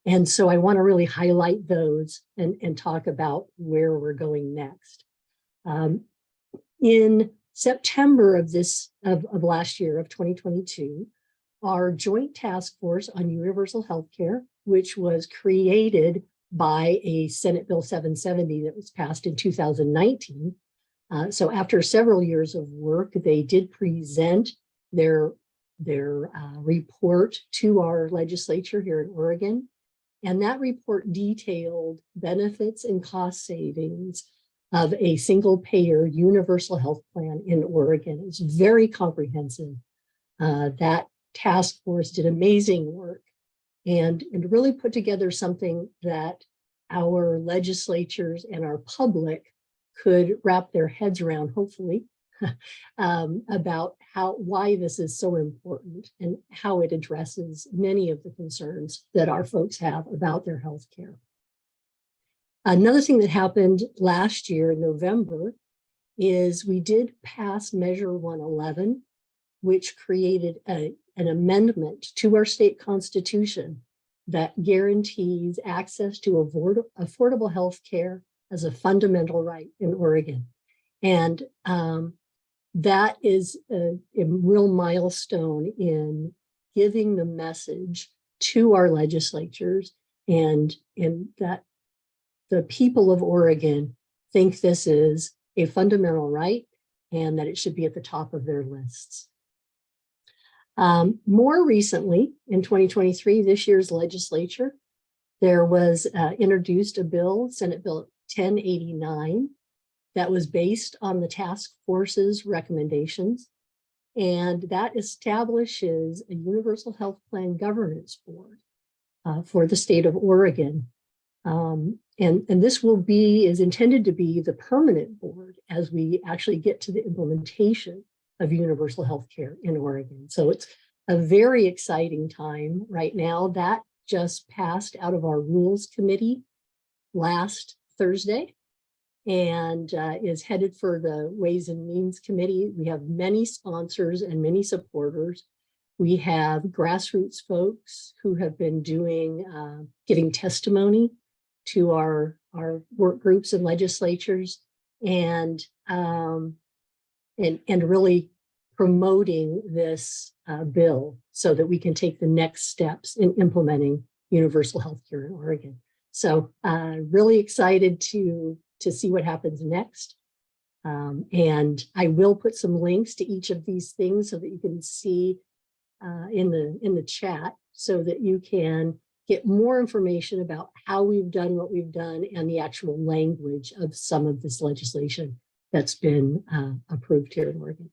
And so I want to really highlight those and talk about where we're going next. In September of last year of 2022, our Joint Task Force on Universal Healthcare, which was created by a Senate Bill 770 that was passed in 2019. So after several years of work, they did present their report to our legislature here in Oregon. And that report detailed benefits and cost savings of a single payer universal health plan in Oregon. It's very comprehensive. That task force did amazing work and really put together something that our legislatures and our public could wrap their heads around, hopefully, about why this is so important and how it addresses many of the concerns that our folks have about their health care. Another thing that happened last year in November is we did pass Measure 111, which created an amendment to our state constitution that guarantees access to affordable health care as a fundamental right in Oregon. And that is a real milestone in giving the message to our legislatures and that the people of Oregon think this is a fundamental right and that it should be at the top of their lists. More recently, in 2023, this year's legislature, there was introduced a bill, Senate Bill 1089, that was based on the task force's recommendations. And that establishes a universal health plan governance board for the state of Oregon. And this is intended to be the permanent board as we actually get to the implementation of universal health care in Oregon. So it's a very exciting time right now. That just passed out of our Rules Committee last Thursday and is headed for the Ways and Means Committee. We have many sponsors and many supporters. We have grassroots folks who have been giving testimony to our work groups and legislatures and really promoting this bill so that we can take the next steps in implementing universal health care in Oregon. So really excited to see what happens next. And I will put some links to each of these things so that you can see in the chat so that you can get more information about how we've done what we've done and the actual language of some of this legislation that's been approved here in Oregon.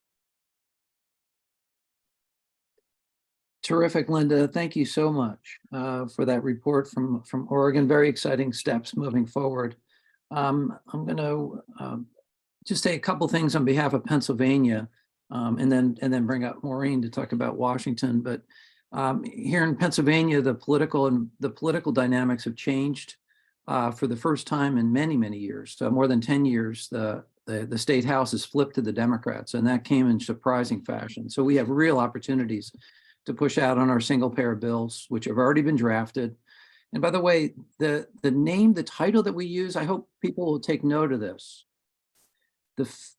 Terrific, Linda. Thank you so much for that report from Oregon. Very exciting steps moving forward. I'm going to just say a couple things on behalf of Pennsylvania, and then bring up Maureen to talk about Washington. But here in Pennsylvania, the political dynamics have changed for the first time in many, many years. So more than 10 years, the state house has flipped to the Democrats, and that came in surprising fashion. So we have real opportunities to push out on our single payer bills, which have already been drafted. And by the way, the title that we use, I hope people will take note of this.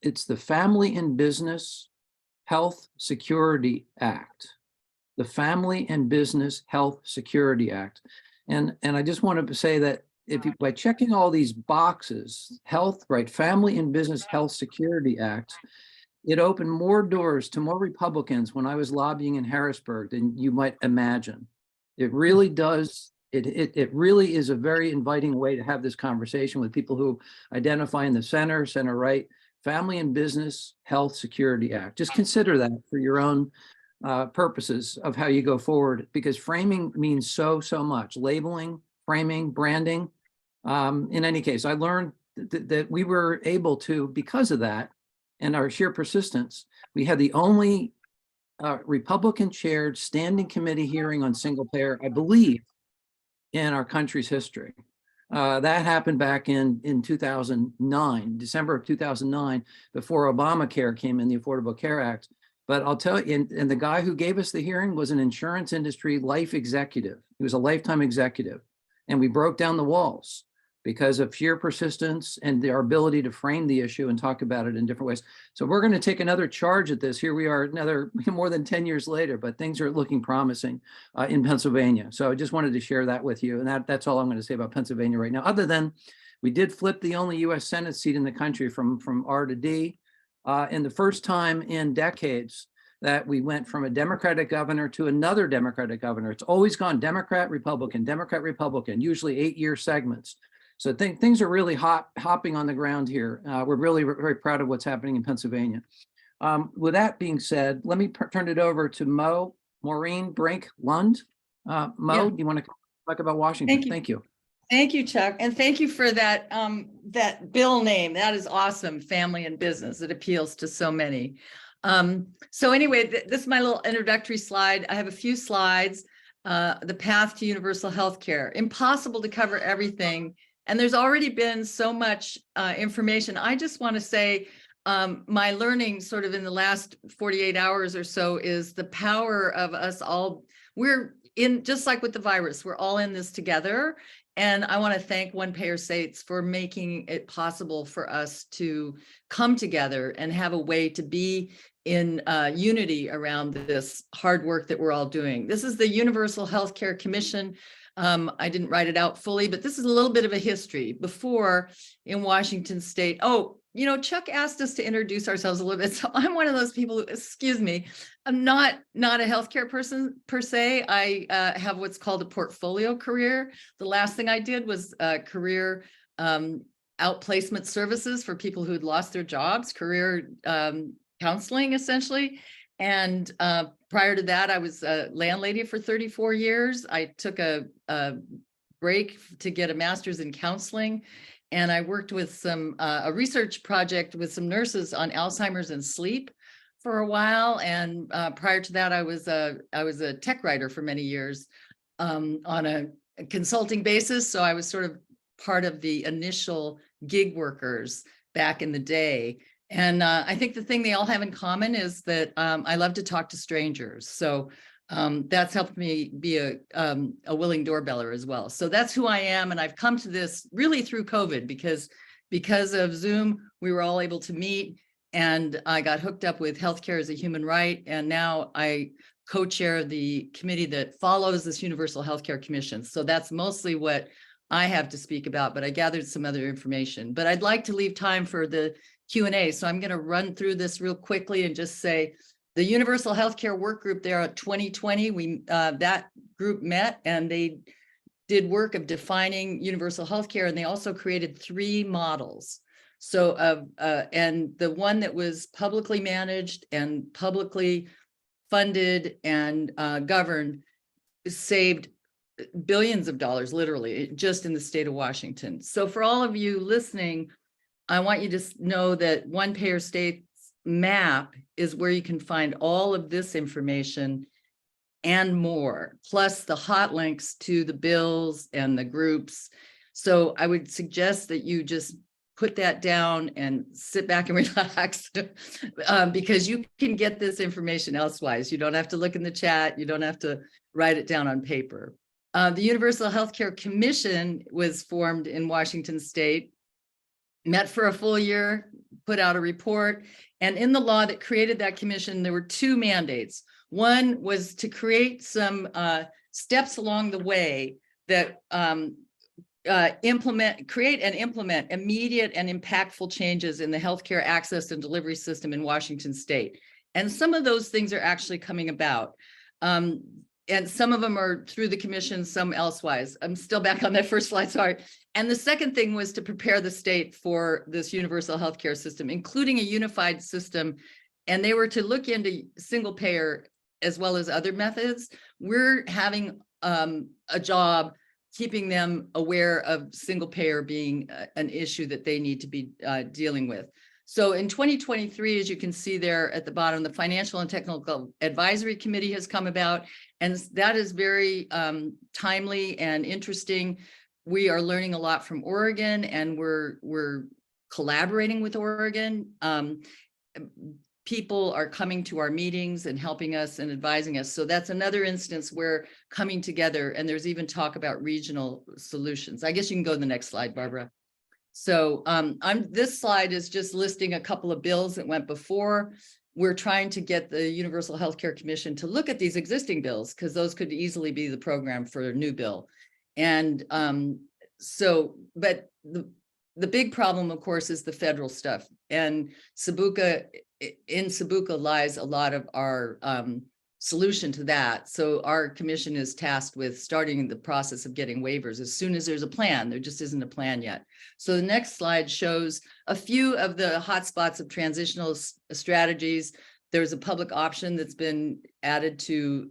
It's the Family and Business Health Security Act. The Family and Business Health Security Act. And I just wanted to say that by checking all these boxes, Family and Business Health Security Act, it opened more doors to more Republicans when I was lobbying in Harrisburg than you might imagine. It really does. It really is a very inviting way to have this conversation with people who identify in the center right, Family and Business Health Security Act. Just consider that for your own purposes of how you go forward, because framing means so much. Labeling, framing, branding. In any case, I learned that we were able to, because of that, and our sheer persistence, we had the only Republican-chaired standing committee hearing on single payer, I believe, in our country's history. That happened back in 2009, December of 2009, before Obamacare came in, the Affordable Care Act. But I'll tell you, and the guy who gave us the hearing was an insurance industry life executive. He was a lifetime executive. And we broke down the walls. because of sheer persistence and our ability to frame the issue and talk about it in different ways. So we're going to take another charge at this. Here we are, another more than 10 years later, but things are looking promising in Pennsylvania. So I just wanted to share that with you. And that's all I'm going to say about Pennsylvania right now, other than we did flip the only U.S. Senate seat in the country from R to D. And the first time in decades that we went from a Democratic governor to another Democratic governor. It's always gone Democrat, Republican, usually 8-year segments. So things are really hopping on the ground here. We're really very proud of what's happening in Pennsylvania. With that being said, let me turn it over to Maureen Brinck-Lund. Mo, Yeah. do you want to talk about Washington? you. Thank you. Thank you, Chuck. And thank you for that, that bill name. That is awesome. Family and business. It appeals to so many. So anyway, this is my little introductory slide. I have a few slides. The path to universal health care. Impossible to cover everything. And there's already been so much information. I just want to say my learning sort of in the last 48 hours or so is the power of us all. We're in, just like with the virus, we're all in this together. And I want to thank One Payer States for making it possible for us to come together and have a way to be in unity around this hard work that we're all doing. This is the Universal Healthcare Commission. I didn't write it out fully, but this is a little bit of a history. Before in Washington State, Chuck asked us to introduce ourselves a little bit. So I'm one of those people who, excuse me, I'm not a healthcare person per se. I have what's called a portfolio career. The last thing I did was career outplacement services for people who had lost their jobs, career counseling essentially. And prior to that, I was a landlady for 34 years. I took a break to get a master's in counseling. And I worked with some a research project with some nurses on Alzheimer's and sleep for a while. And prior to that, I was a tech writer for many years on a consulting basis. So I was sort of part of the initial gig workers back in the day. And I think the thing they all have in common is that I love to talk to strangers. So that's helped me be a willing doorbeller as well. So that's who I am. And I've come to this really through COVID because of Zoom, we were all able to meet, and I got hooked up with healthcare as a human right. And now I co-chair the committee that follows this Universal Healthcare Commission. So that's mostly what I have to speak about, but I gathered some other information. But I'd like to leave time for the Q&A. So I'm going to run through this real quickly and just say, the Universal Healthcare Work Group there at 2020, that group met and they did work of defining universal healthcare, and they also created 3 models. So and the one that was publicly managed and publicly funded and governed saved billions of dollars, literally, just in the state of Washington. So for all of you listening, I want you to know that One Payer States map is where you can find all of this information and more, plus the hot links to the bills and the groups. So I would suggest that you just put that down and sit back and relax because you can get this information elsewise. You don't have to look in the chat. You don't have to write it down on paper. The Universal Healthcare Commission was formed in Washington State, met for a full year, put out a report. And in the law that created that commission, there were 2 mandates. One was to create some steps along the way that create and implement immediate and impactful changes in the healthcare access and delivery system in Washington State. And some of those things are actually coming about. And some of them are through the commission, some elsewise. I'm still back on that first slide, sorry. And the second thing was to prepare the state for this universal healthcare system, including a unified system. And they were to look into single payer as well as other methods. We're having a job keeping them aware of single payer being an issue that they need to be dealing with. So in 2023, as you can see there at the bottom, the Financial and Technical Advisory Committee has come about, and that is very timely and interesting. We are learning a lot from Oregon, and we're collaborating with Oregon. people are coming to our meetings and helping us and advising us. So that's another instance where coming together, and there's even talk about regional solutions. I guess you can go to the next slide, Barbara. So this slide is just listing a couple of bills that went before. We're trying to get the Universal Healthcare Commission to look at these existing bills, because those could easily be the program for a new bill. And but the big problem, of course, is the federal stuff. And in SBUHCA lies a lot of our solution to that. So our commission is tasked with starting the process of getting waivers as soon as there's a plan. There just isn't a plan yet. So the next slide shows a few of the hotspots of transitional strategies. There's a public option that's been added to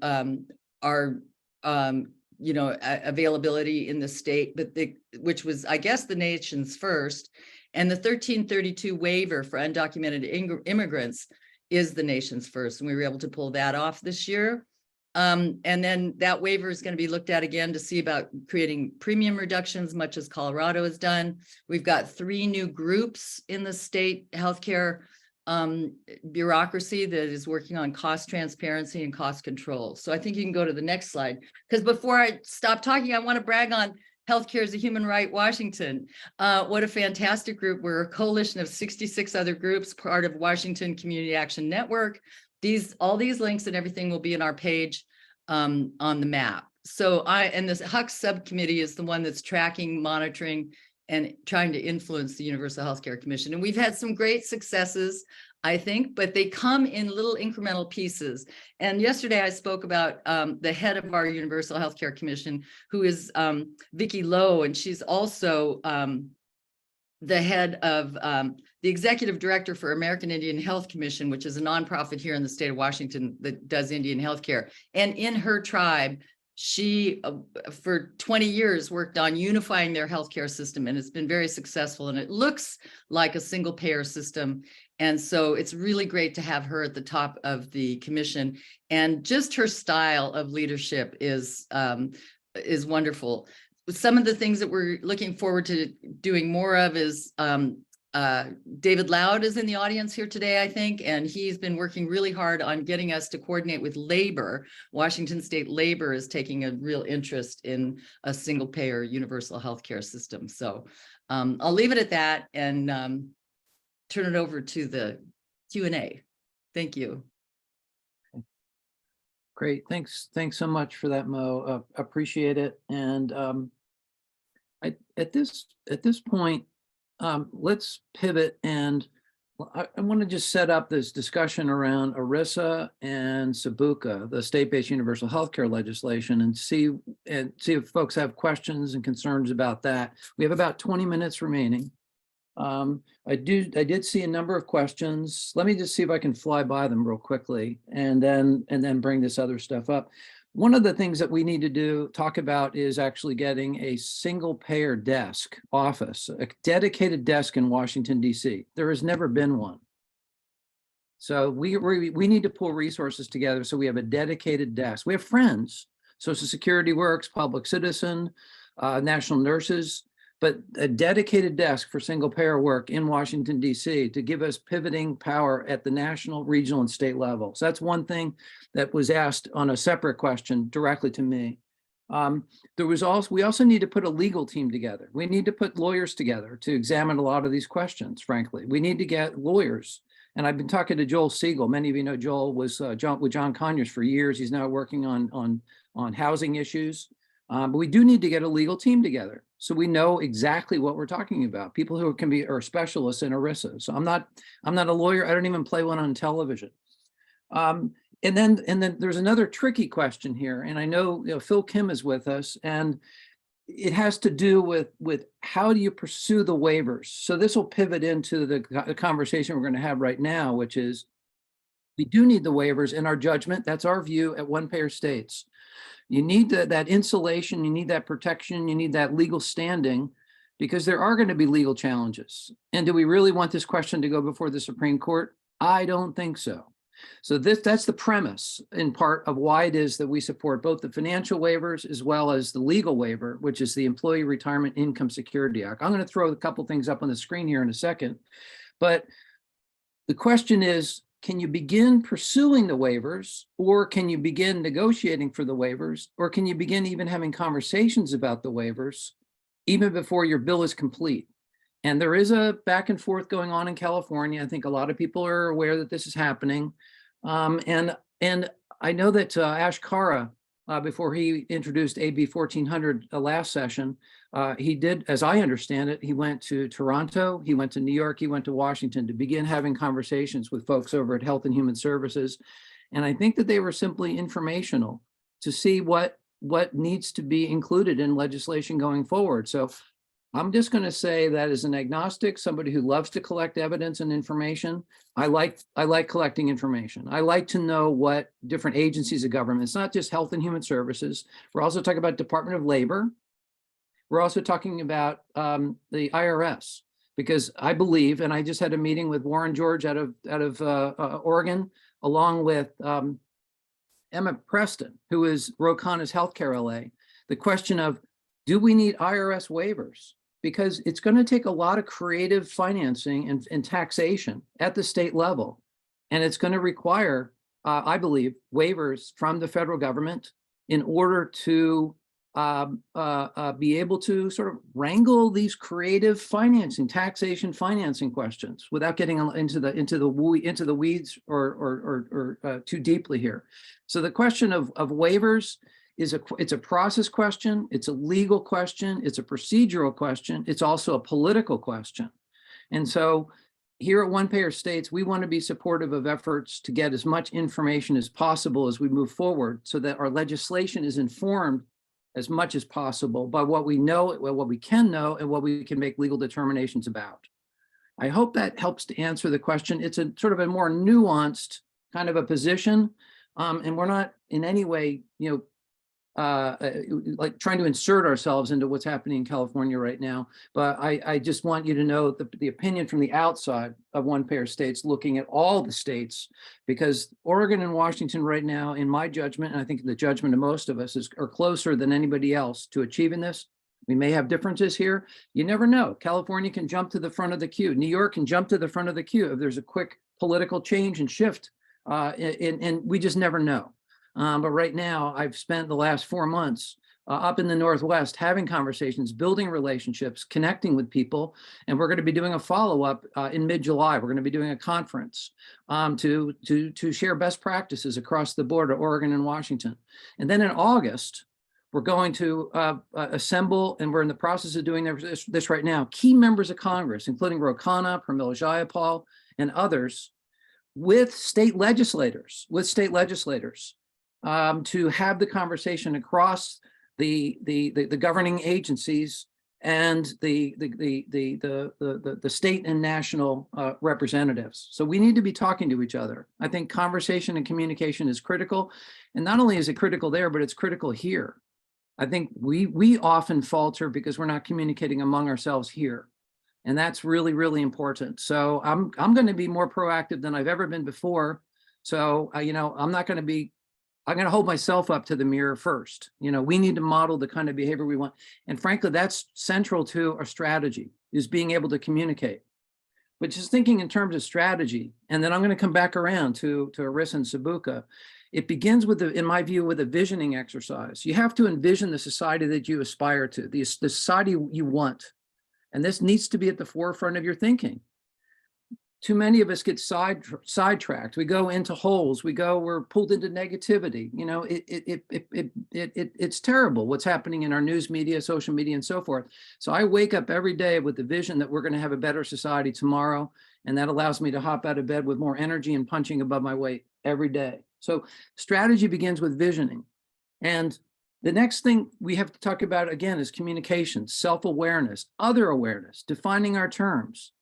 our availability in the state, but which was, I guess, the nation's first. And the 1332 waiver for undocumented immigrants is the nation's first, and we were able to pull that off this year. And then that waiver is going to be looked at again to see about creating premium reductions, much as Colorado has done. We've got 3 new groups in the state healthcare bureaucracy that is working on cost transparency and cost control. So I think you can go to the next slide, because before I stop talking, I want to brag on Healthcare is a Human Right Washington. What a fantastic group. We're a coalition of 66 other groups, part of Washington Community Action Network. All these links and everything will be in our page on the map. So and this HUC subcommittee is the one that's tracking, monitoring, and trying to influence the Universal Healthcare Commission. And we've had some great successes, I think, but they come in little incremental pieces. And yesterday I spoke about the head of our Universal Healthcare Commission, who is Vicki Lowe, and she's also the head of the executive director for American Indian Health Commission, which is a nonprofit here in the state of Washington that does Indian healthcare. And in her tribe, she, for 20 years, worked on unifying their healthcare system, and it's been very successful, and it looks like a single payer system. And so it's really great to have her at the top of the commission, and just her style of leadership is wonderful. Some of the things that we're looking forward to doing more of is David Loud is in the audience here today, I think, and he's been working really hard on getting us to coordinate with labor. Washington State Labor is taking a real interest in a single payer universal healthcare system. So I'll leave it at that and turn it over to the Q&A. Thank you. Great, thanks so much for that, Mo. Appreciate it. And at this point, let's pivot, and I want to just set up this discussion around ERISA and SBUHCA, the state-based universal healthcare legislation, and see if folks have questions and concerns about that. We have about 20 minutes remaining. I did see a number of questions. Let me just see if I can fly by them real quickly, and then bring this other stuff up. One of the things that we need to talk about is actually getting a single payer desk office, a dedicated desk in Washington, D.C. There has never been one. So we need to pull resources together so we have a dedicated desk. We have friends, Social Security Works, Public Citizen, National Nurses, but a dedicated desk for single payer work in Washington, D.C. to give us pivoting power at the national, regional, and state level. So that's one thing that was asked on a separate question directly to me. We also need to put a legal team together. We need to put lawyers together to examine a lot of these questions, frankly. We need to get lawyers. And I've been talking to Joel Siegel. Many of you know Joel was with John Conyers for years. He's now working on housing issues. But we do need to get a legal team together so we know exactly what we're talking about. People who are specialists in ERISA. So I'm not a lawyer. I don't even play one on television. And then there's another tricky question here. And I know, Phil Kim is with us, and it has to do with how do you pursue the waivers? So this will pivot into the conversation we're going to have right now, which is we do need the waivers in our judgment. That's our view at one payer states. You need that insulation, you need that protection, you need that legal standing, because there are going to be legal challenges. And do we really want this question to go before the Supreme Court? I don't think so. So that's the premise in part of why it is that we support both the financial waivers as well as the legal waiver, which is the Employee Retirement Income Security Act. I'm going to throw a couple things up on the screen here in a second, but the question is, can you begin pursuing the waivers, or can you begin negotiating for the waivers, or can you begin even having conversations about the waivers even before your bill is complete? And there is a back and forth going on in California. I think a lot of people are aware that this is happening. And I know that Ash Kara, before he introduced AB 1400 last session, he did, as I understand it, he went to Toronto, he went to New York, he went to Washington to begin having conversations with folks over at Health and Human Services. And I think that they were simply informational to see what needs to be included in legislation going forward. So I'm just going to say that as an agnostic, somebody who loves to collect evidence and information, I like collecting information. I like to know what different agencies of government, it's not just Health and Human Services. We're also talking about Department of Labor. We're also talking about the IRS, because I believe, and I just had a meeting with Warren George out of Oregon, along with Emma Preston, who is Ro Khanna's Healthcare LA, the question of, do we need IRS waivers? Because it's going to take a lot of creative financing and taxation at the state level. And it's going to require, I believe, waivers from the federal government in order to be able to sort of wrangle these creative financing, taxation financing questions without getting into the weeds or too deeply here. So the question of waivers it's a process question, it's a legal question, it's a procedural question, it's also a political question. And so here at One Payer States, we want to be supportive of efforts to get as much information as possible as we move forward, so that our legislation is informed as much as possible by what we know, what we can know, and what we can make legal determinations about. I hope that helps to answer the question. It's a sort of a more nuanced kind of a position, and we're not in any way, like trying to insert ourselves into what's happening in California right now. But I just want you to know the opinion from the outside of One Payer States, looking at all the states, because Oregon and Washington right now, in my judgment, and I think the judgment of most of us, are closer than anybody else to achieving this. We may have differences here. You never know. California can jump to the front of the queue. New York can jump to the front of the queue if there's a quick political change and shift, and we just never know. But right now, I've spent the last 4 months up in the Northwest having conversations, building relationships, connecting with people, and we're going to be doing a follow-up in mid-July. We're going to be doing a conference to share best practices across the board of Oregon and Washington. And then in August, we're going to assemble, and we're in the process of doing this right now, key members of Congress, including Ro Khanna, Pramila Jayapal, and others, with state legislators, to have the conversation across the governing agencies and the state and national representatives. So we need to be talking to each other. I think conversation and communication is critical, and not only is it critical there, but it's critical here. I think we often falter because we're not communicating among ourselves here, and that's really, really important. So I'm going to be more proactive than I've ever been before. So I'm going to hold myself up to the mirror first. We need to model the kind of behavior we want. And frankly, that's central to our strategy, is being able to communicate. But just thinking in terms of strategy, and then I'm going to come back around to ERISA and SBUHCA. It begins with, in my view, with a visioning exercise. You have to envision the society that you aspire to, the society you want. And this needs to be at the forefront of your thinking. Too many of us get sidetracked. We go into holes. We're pulled into negativity. It's terrible what's happening in our news media, social media, and so forth. So I wake up every day with the vision that we're going to have a better society tomorrow. And that allows me to hop out of bed with more energy and punching above my weight every day. So strategy begins with visioning. And the next thing we have to talk about, again, is communication, self-awareness, other awareness, defining our terms,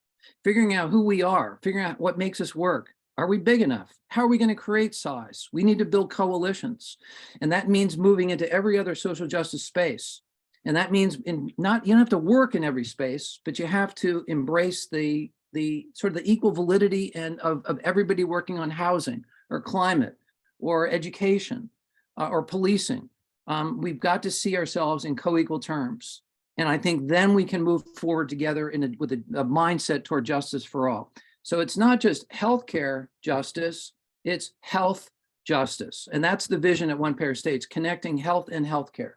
figuring out who we are, figuring out what makes us work. Are we big enough? How are we going to create size? We need to build coalitions. And that means moving into every other social justice space. And that means you don't have to work in every space, but you have to embrace the sort of the equal validity and of everybody working on housing or climate or education or policing. We've got to see ourselves in co-equal terms. And I think then we can move forward together with a mindset toward justice for all. So it's not just healthcare justice, it's health justice. And that's the vision at One Pair States, connecting health and healthcare.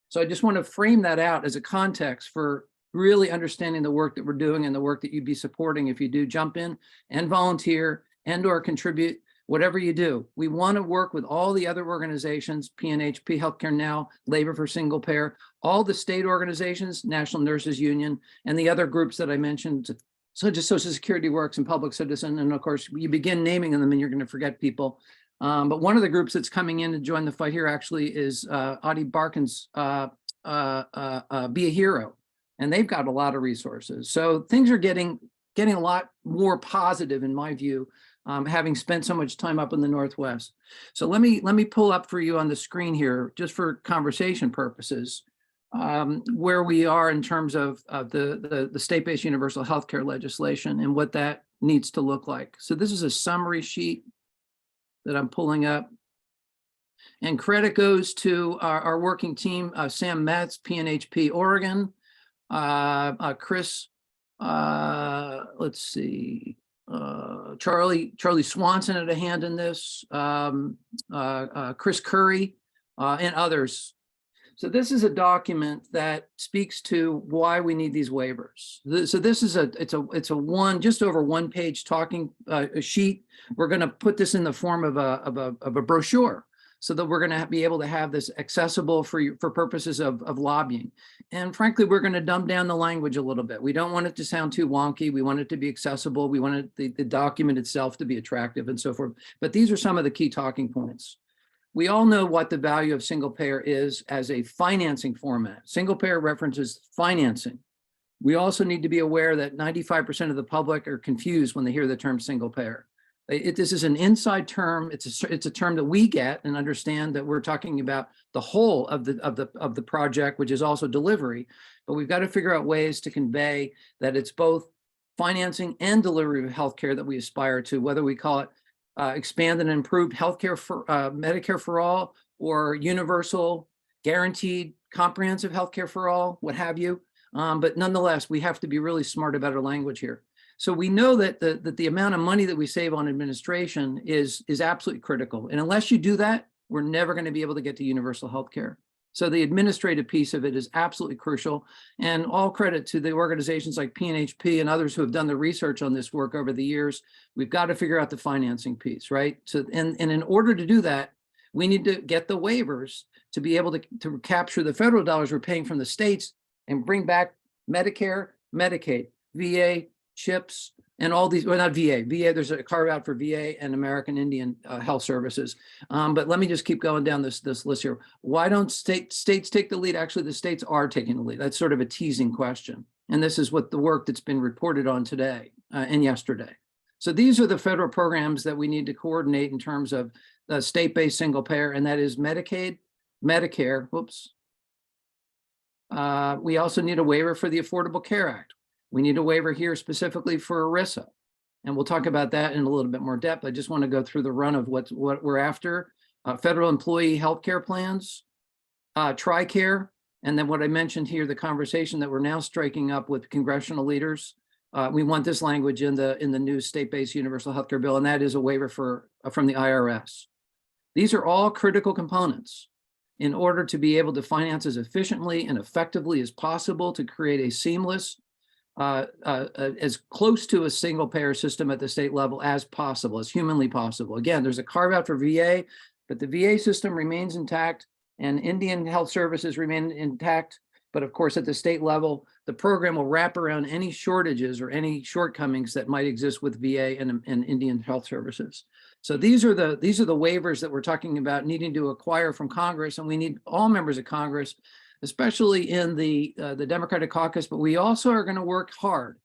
So I just want to frame that out as a context for really understanding the work that we're doing and the work that you'd be supporting if you do jump in and volunteer and or contribute, whatever you do. We want to work with all the other organizations, PNHP, Healthcare Now, Labor for Single Payer, all the state organizations, National Nurses Union, and the other groups that I mentioned, such as Social Security Works and Public Citizen. And of course, you begin naming them and you're going to forget people. But one of the groups that's coming in to join the fight here actually is Audie Barkin's Be a Hero. And they've got a lot of resources. So things are getting a lot more positive in my view, having spent so much time up in the Northwest. So let me pull up for you on the screen here, just for conversation purposes, where we are in terms of the state-based universal healthcare legislation and what that needs to look like. So this is a summary sheet that I'm pulling up. And credit goes to our working team, Sam Metz, PNHP Oregon, Chris, let's see, Charlie Swanson had a hand in this, Chris Curry, and others. So this is a document that speaks to why we need these waivers. So this is it's a just over 1 page talking sheet. We're going to put this in the form of a brochure, so that we're going to be able to have this accessible for purposes of lobbying. And frankly, we're going to dumb down the language a little bit. We don't want it to sound too wonky. We want it to be accessible. We want it, the document itself to be attractive and so forth. But these are some of the key talking points. We all know what the value of single payer is as a financing format. Single payer references financing. We also need to be aware that 95% of the public are confused when they hear the term single payer. This is an inside term. It's a term that we get and understand that we're talking about the whole of the project, which is also delivery. But we've got to figure out ways to convey that it's both financing and delivery of healthcare that we aspire to, whether we call it expand and improved healthcare for Medicare for all, or universal, guaranteed, comprehensive healthcare for all, what have you. But nonetheless, we have to be really smart about our language here. So we know that the amount of money that we save on administration is absolutely critical. And unless you do that, we're never going to be able to get to universal health care. So the administrative piece of it is absolutely crucial. And all credit to the organizations like PNHP and others who have done the research on this work over the years. We've got to figure out the financing piece, right? So, and in order to do that, we need to get the waivers to be able to capture the federal dollars we're paying from the states and bring back Medicare, Medicaid, VA, CHIPS, and all these, well, not VA, there's a carve out for VA and American Indian Health Services. But let me just keep going down this list here. Why don't states take the lead? Actually, the states are taking the lead. That's sort of a teasing question. And this is what the work that's been reported on today and yesterday. So these are the federal programs that we need to coordinate in terms of the state-based single payer, and that is Medicaid, Medicare, whoops. We also need a waiver for the Affordable Care Act. We need a waiver here specifically for Rizo. And we'll talk about that in a little bit more depth. I just want to go through the run of what we're after. Federal employee health care plans, TRICARE, and then what I mentioned here, the conversation that we're now striking up with congressional leaders. We want this language in the new state-based universal healthcare bill, and that is a waiver from the IRS. These are all critical components in order to be able to finance as efficiently and effectively as possible to create a seamless, as close to a single payer system at the state level as possible, as humanly possible. Again, there's a carve out for VA, but the VA system remains intact and Indian Health Services remain intact. But of course, at the state level, the program will wrap around any shortages or any shortcomings that might exist with VA and Indian Health Services. So these are the waivers that we're talking about needing to acquire from Congress, and we need all members of Congress, especially in the Democratic caucus, but we also are going to work hard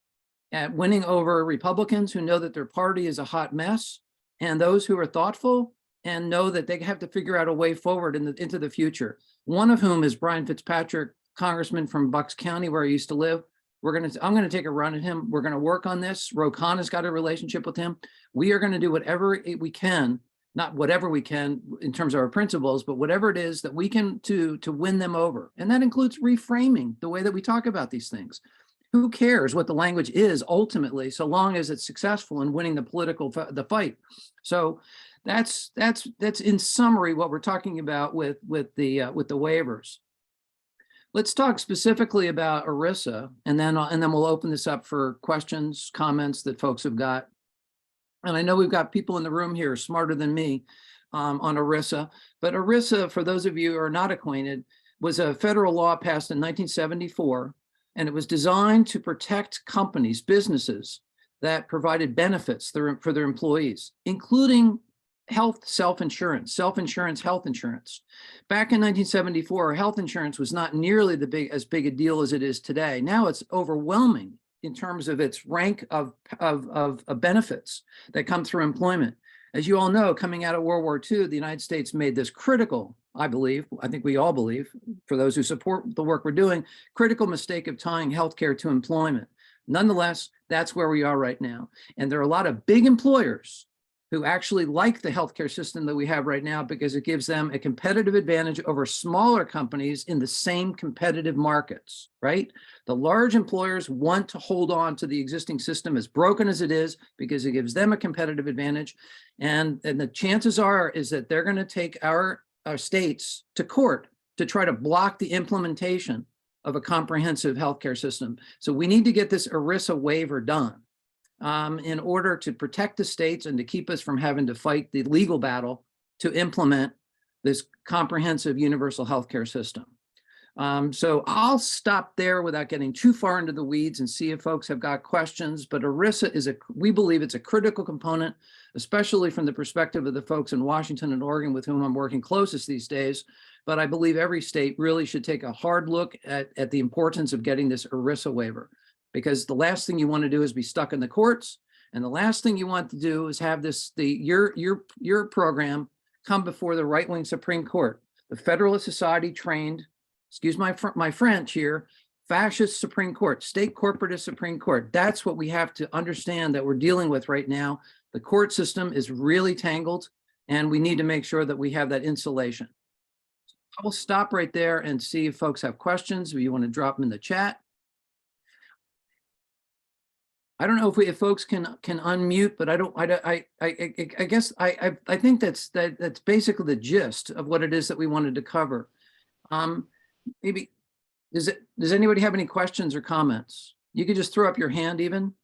at winning over Republicans who know that their party is a hot mess, and those who are thoughtful and know that they have to figure out a way forward into the future. One of whom is Brian Fitzpatrick, Congressman from Bucks County, where I used to live. I'm going to take a run at him. We're going to work on this. Ro Khan has got a relationship with him. We are going to do whatever we can, not whatever we can in terms of our principles, but whatever it is that we can to win them over. And that includes reframing the way that we talk about these things. Who cares what the language is ultimately, so long as it's successful in winning the political the fight? So that's in summary what we're talking about with the waivers. Let's talk specifically about ERISA, and then we'll open this up for questions, comments that folks have got. And I know we've got people in the room here smarter than me on ERISA, but ERISA, for those of you who are not acquainted, was a federal law passed in 1974, and it was designed to protect companies, businesses that provided benefits for their employees, including health self-insurance, health insurance. Back in 1974, health insurance was not nearly as big a deal as it is today. Now it's overwhelming in terms of its rank of benefits that come through employment. As you all know, coming out of World War II, the United States made this critical, I think we all believe, for those who support the work we're doing, critical mistake of tying healthcare to employment. Nonetheless, that's where we are right now. And there are a lot of big employers who actually like the healthcare system that we have right now because it gives them a competitive advantage over smaller companies in the same competitive markets, right? The large employers want to hold on to the existing system, as broken as it is, because it gives them a competitive advantage. And the chances are is that they're going to take our states to court to try to block the implementation of a comprehensive healthcare system. So we need to get this ERISA waiver done in order to protect the states and to keep us from having to fight the legal battle to implement this comprehensive universal healthcare system. So I'll stop there without getting too far into the weeds and see if folks have got questions. But ERISA we believe it's a critical component, especially from the perspective of the folks in Washington and Oregon with whom I'm working closest these days. But I believe every state really should take a hard look at the importance of getting this ERISA waiver, because the last thing you want to do is be stuck in the courts. And the last thing you want to do is have your program come before the right-wing Supreme Court. The Federalist Society trained, excuse my French here, fascist Supreme Court, state corporatist Supreme Court. That's what we have to understand that we're dealing with right now. The court system is really tangled, and we need to make sure that we have that insulation. I will stop right there and see if folks have questions, or you want to drop them in the chat. I don't know if folks can unmute, but I guess I think that's basically the gist of what it is that we wanted to cover. Maybe does anybody have any questions or comments? You could just throw up your hand even.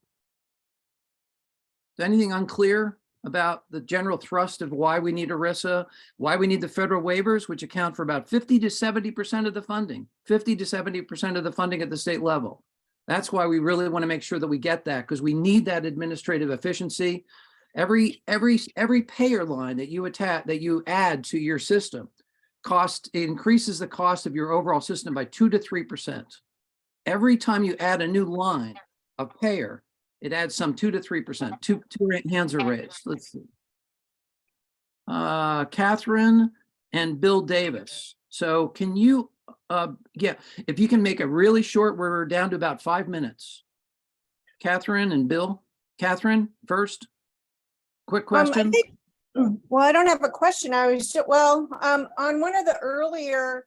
Is anything unclear about the general thrust of why we need ERISA, why we need the federal waivers, which account for about 50 to 70% of the funding, 50 to 70% of the funding at the state level. That's why we really want to make sure that we get that, because we need that administrative efficiency. Every payer line that you add to your system increases the cost of your overall system by 2 to 3%. Every time you add a new line of payer, it adds some 2 to 3%. Two hands are raised. Let's see. Catherine and Bill Davis. So can you, if you can make a really short, we're down to about 5 minutes. Catherine and Bill. Catherine first. Quick question. Well, I don't have a question. I was on one of the earlier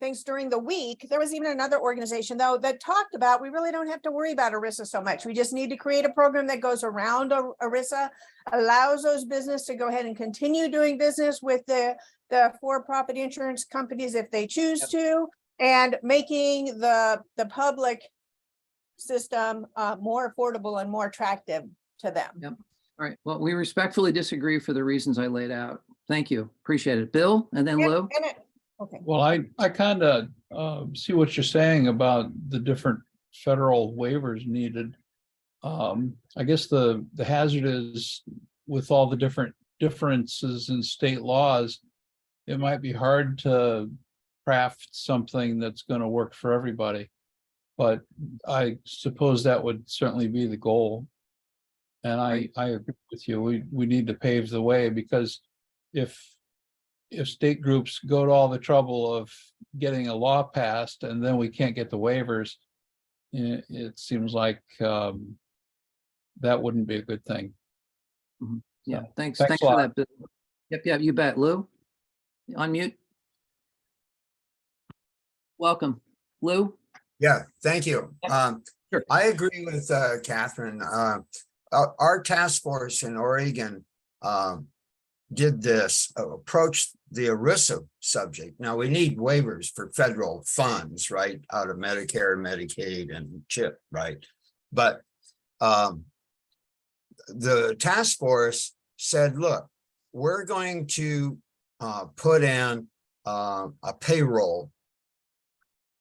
things during the week, there was even another organization though that talked about we really don't have to worry about ERISA so much. We just need to create a program that goes around ERISA, allows those businesses to go ahead and continue doing business with the for-profit insurance companies if they choose to, and making the public system more affordable and more attractive to them. Yep. All right. Well, we respectfully disagree for the reasons I laid out. Thank you. Appreciate it. Bill, and then Lou. Okay. Well, I kind of see what you're saying about the different federal waivers needed. I guess the hazard is with all the different differences in state laws, it might be hard to craft something that's going to work for everybody. But I suppose that would certainly be the goal. And I agree with you. We need to pave the way, because if state groups go to all the trouble of getting a law passed and then we can't get the waivers, it seems like that wouldn't be a good thing. Mm-hmm. Yeah, So, thanks a for lot. that, Bill. Yep, you bet. Lou, unmute. Welcome, Lou. Yeah, thank you. Sure. I agree with Catherine. Our task force in Oregon did this, approached the ERISA subject. Now, we need waivers for federal funds, right, out of Medicare, Medicaid, and CHIP, right? But the task force said, look, we're going to put in a payroll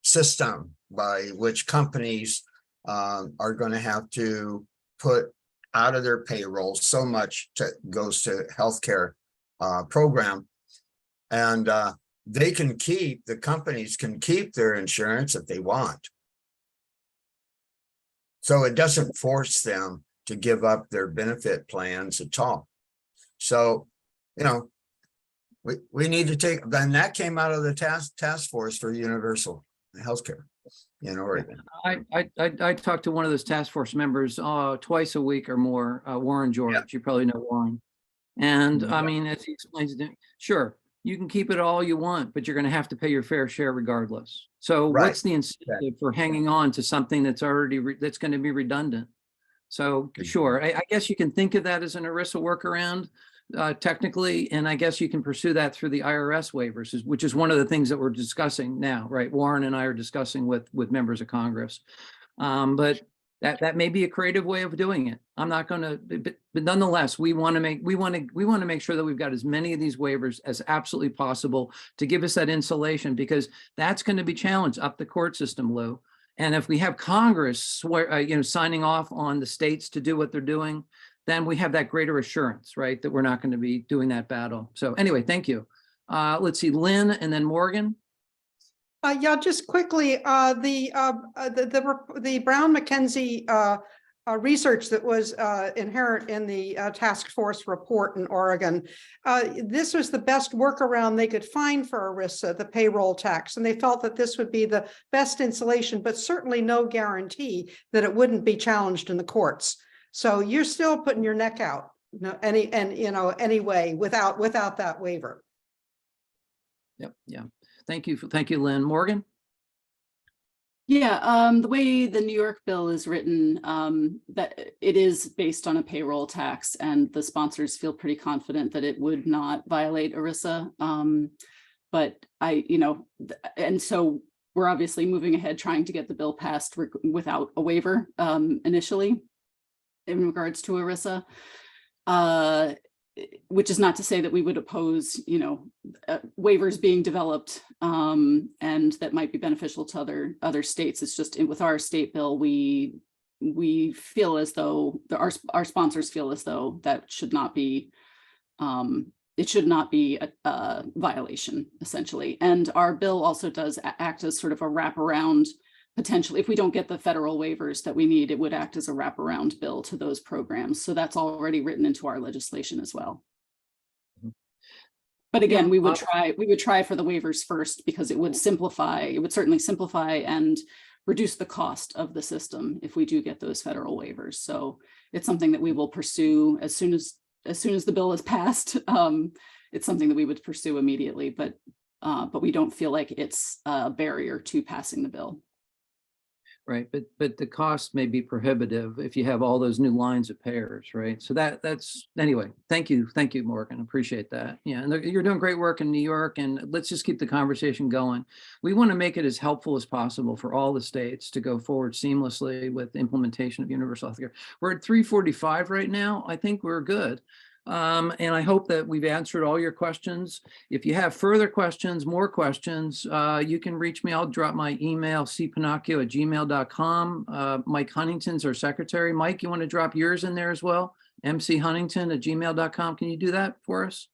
system by which companies are going to have to put out of their payroll so much goes to healthcare program, and the companies can keep their insurance if they want. So it doesn't force them to give up their benefit plans at all. So, you know, we need to take, then that came out of the task force for universal healthcare in Oregon. I talked to one of those task force members twice a week or more, Warren George. Yeah. You probably know Warren. And I Yeah. mean, as he explains it, sure, you can keep it all you want, but you're going to have to pay your fair share regardless. So Right. what's the incentive for hanging on to something that's already that's going to be redundant? So sure, I guess you can think of that as an ERISA workaround technically, and I guess you can pursue that through the IRS waivers, which is one of the things that we're discussing now, right? Warren and I are discussing with members of Congress. But that may be a creative way of doing it. I'm not going to, but nonetheless, we want to make sure that we've got as many of these waivers as absolutely possible to give us that insulation, because that's going to be challenged up the court system, Lou. And if we have Congress signing off on the states to do what they're doing, then we have that greater assurance, right, that we're not going to be doing that battle. So anyway, thank you. Let's see, Lynn and then Morgan. Yeah, just quickly, the Brown-McKenzie research that was inherent in the task force report in Oregon, this was the best workaround they could find for ERISA, the payroll tax, and they felt that this would be the best insulation, but certainly no guarantee that it wouldn't be challenged in the courts. So you're still putting your neck out, anyway, without that waiver. Yep. Yeah. Thank you, Lynn. Morgan? Yeah, the way the New York bill is written, that it is based on a payroll tax, and the sponsors feel pretty confident that it would not violate ERISA. But and so we're obviously moving ahead trying to get the bill passed without a waiver initially in regards to ERISA. Which is not to say that we would oppose, waivers being developed and that might be beneficial to other states. It's just with our state bill, we feel as though our sponsors feel as though that should not be, it should not be a violation essentially. And our bill also does act as sort of a wraparound. Potentially, if we don't get the federal waivers that we need, it would act as a wraparound bill to those programs. So that's already written into our legislation as well. But again, we would try for the waivers first, because it would certainly simplify and reduce the cost of the system if we do get those federal waivers. So it's something that we will pursue as soon as the bill is passed. It's something that we would pursue immediately, but we don't feel like it's a barrier to passing the bill. Right, but the cost may be prohibitive if you have all those new lines of payers, right? So that's anyway. Thank you, Morgan. Appreciate that. Yeah, and you're doing great work in New York, and let's just keep the conversation going. We want to make it as helpful as possible for all the states to go forward seamlessly with implementation of universal health care. We're at 3:45 right now. I think we're good. And I hope that we've answered all your questions. If you have further questions, more questions, you can reach me. I'll drop my email, cpennacchio@gmail.com. Mike Huntington's our secretary. Mike, you want to drop yours in there as well? mchuntington@gmail.com. Can you do that for us?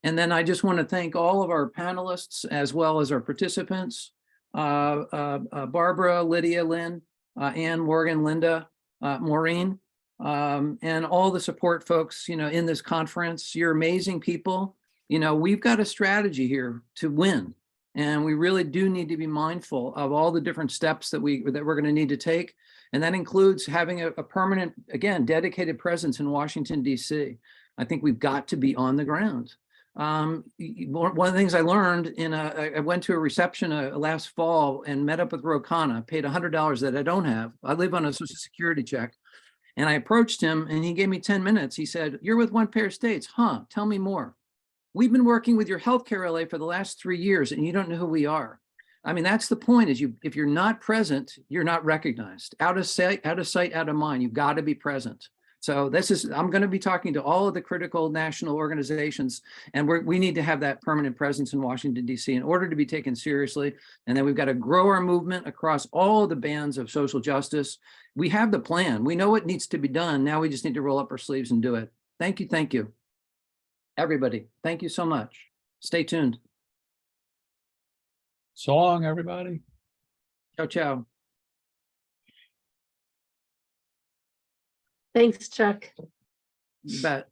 And then I just want to thank all of our panelists as well as our participants, Barbara, Lydia, Lynn, Ann, Morgan, Linda, Maureen. And all the support folks, in this conference. You're amazing people. We've got a strategy here to win, and we really do need to be mindful of all the different steps that we're going to need to take. And that includes having a permanent, again, dedicated presence in Washington, D.C. I think we've got to be on the ground. One of the things I learned I went to a reception last fall and met up with Rokana, paid $100 that I don't have. I live on a Social Security check. And I approached him and he gave me 10 minutes. He said, "You're with One Pair States, huh? Tell me more. We've been working with your healthcare LA for the last 3 years and you don't know who we are." I mean, that's the point is if you're not present, you're not recognized. Out of sight, out of mind, you've got to be present. So I'm going to be talking to all of the critical national organizations, and we need to have that permanent presence in Washington, D.C. in order to be taken seriously. And then we've got to grow our movement across all the bands of social justice. We have the plan. We know what needs to be done. Now we just need to roll up our sleeves and do it. Thank you. Thank you. Everybody, thank you so much. Stay tuned. So long, everybody. Ciao, ciao. Thanks, Chuck. You bet.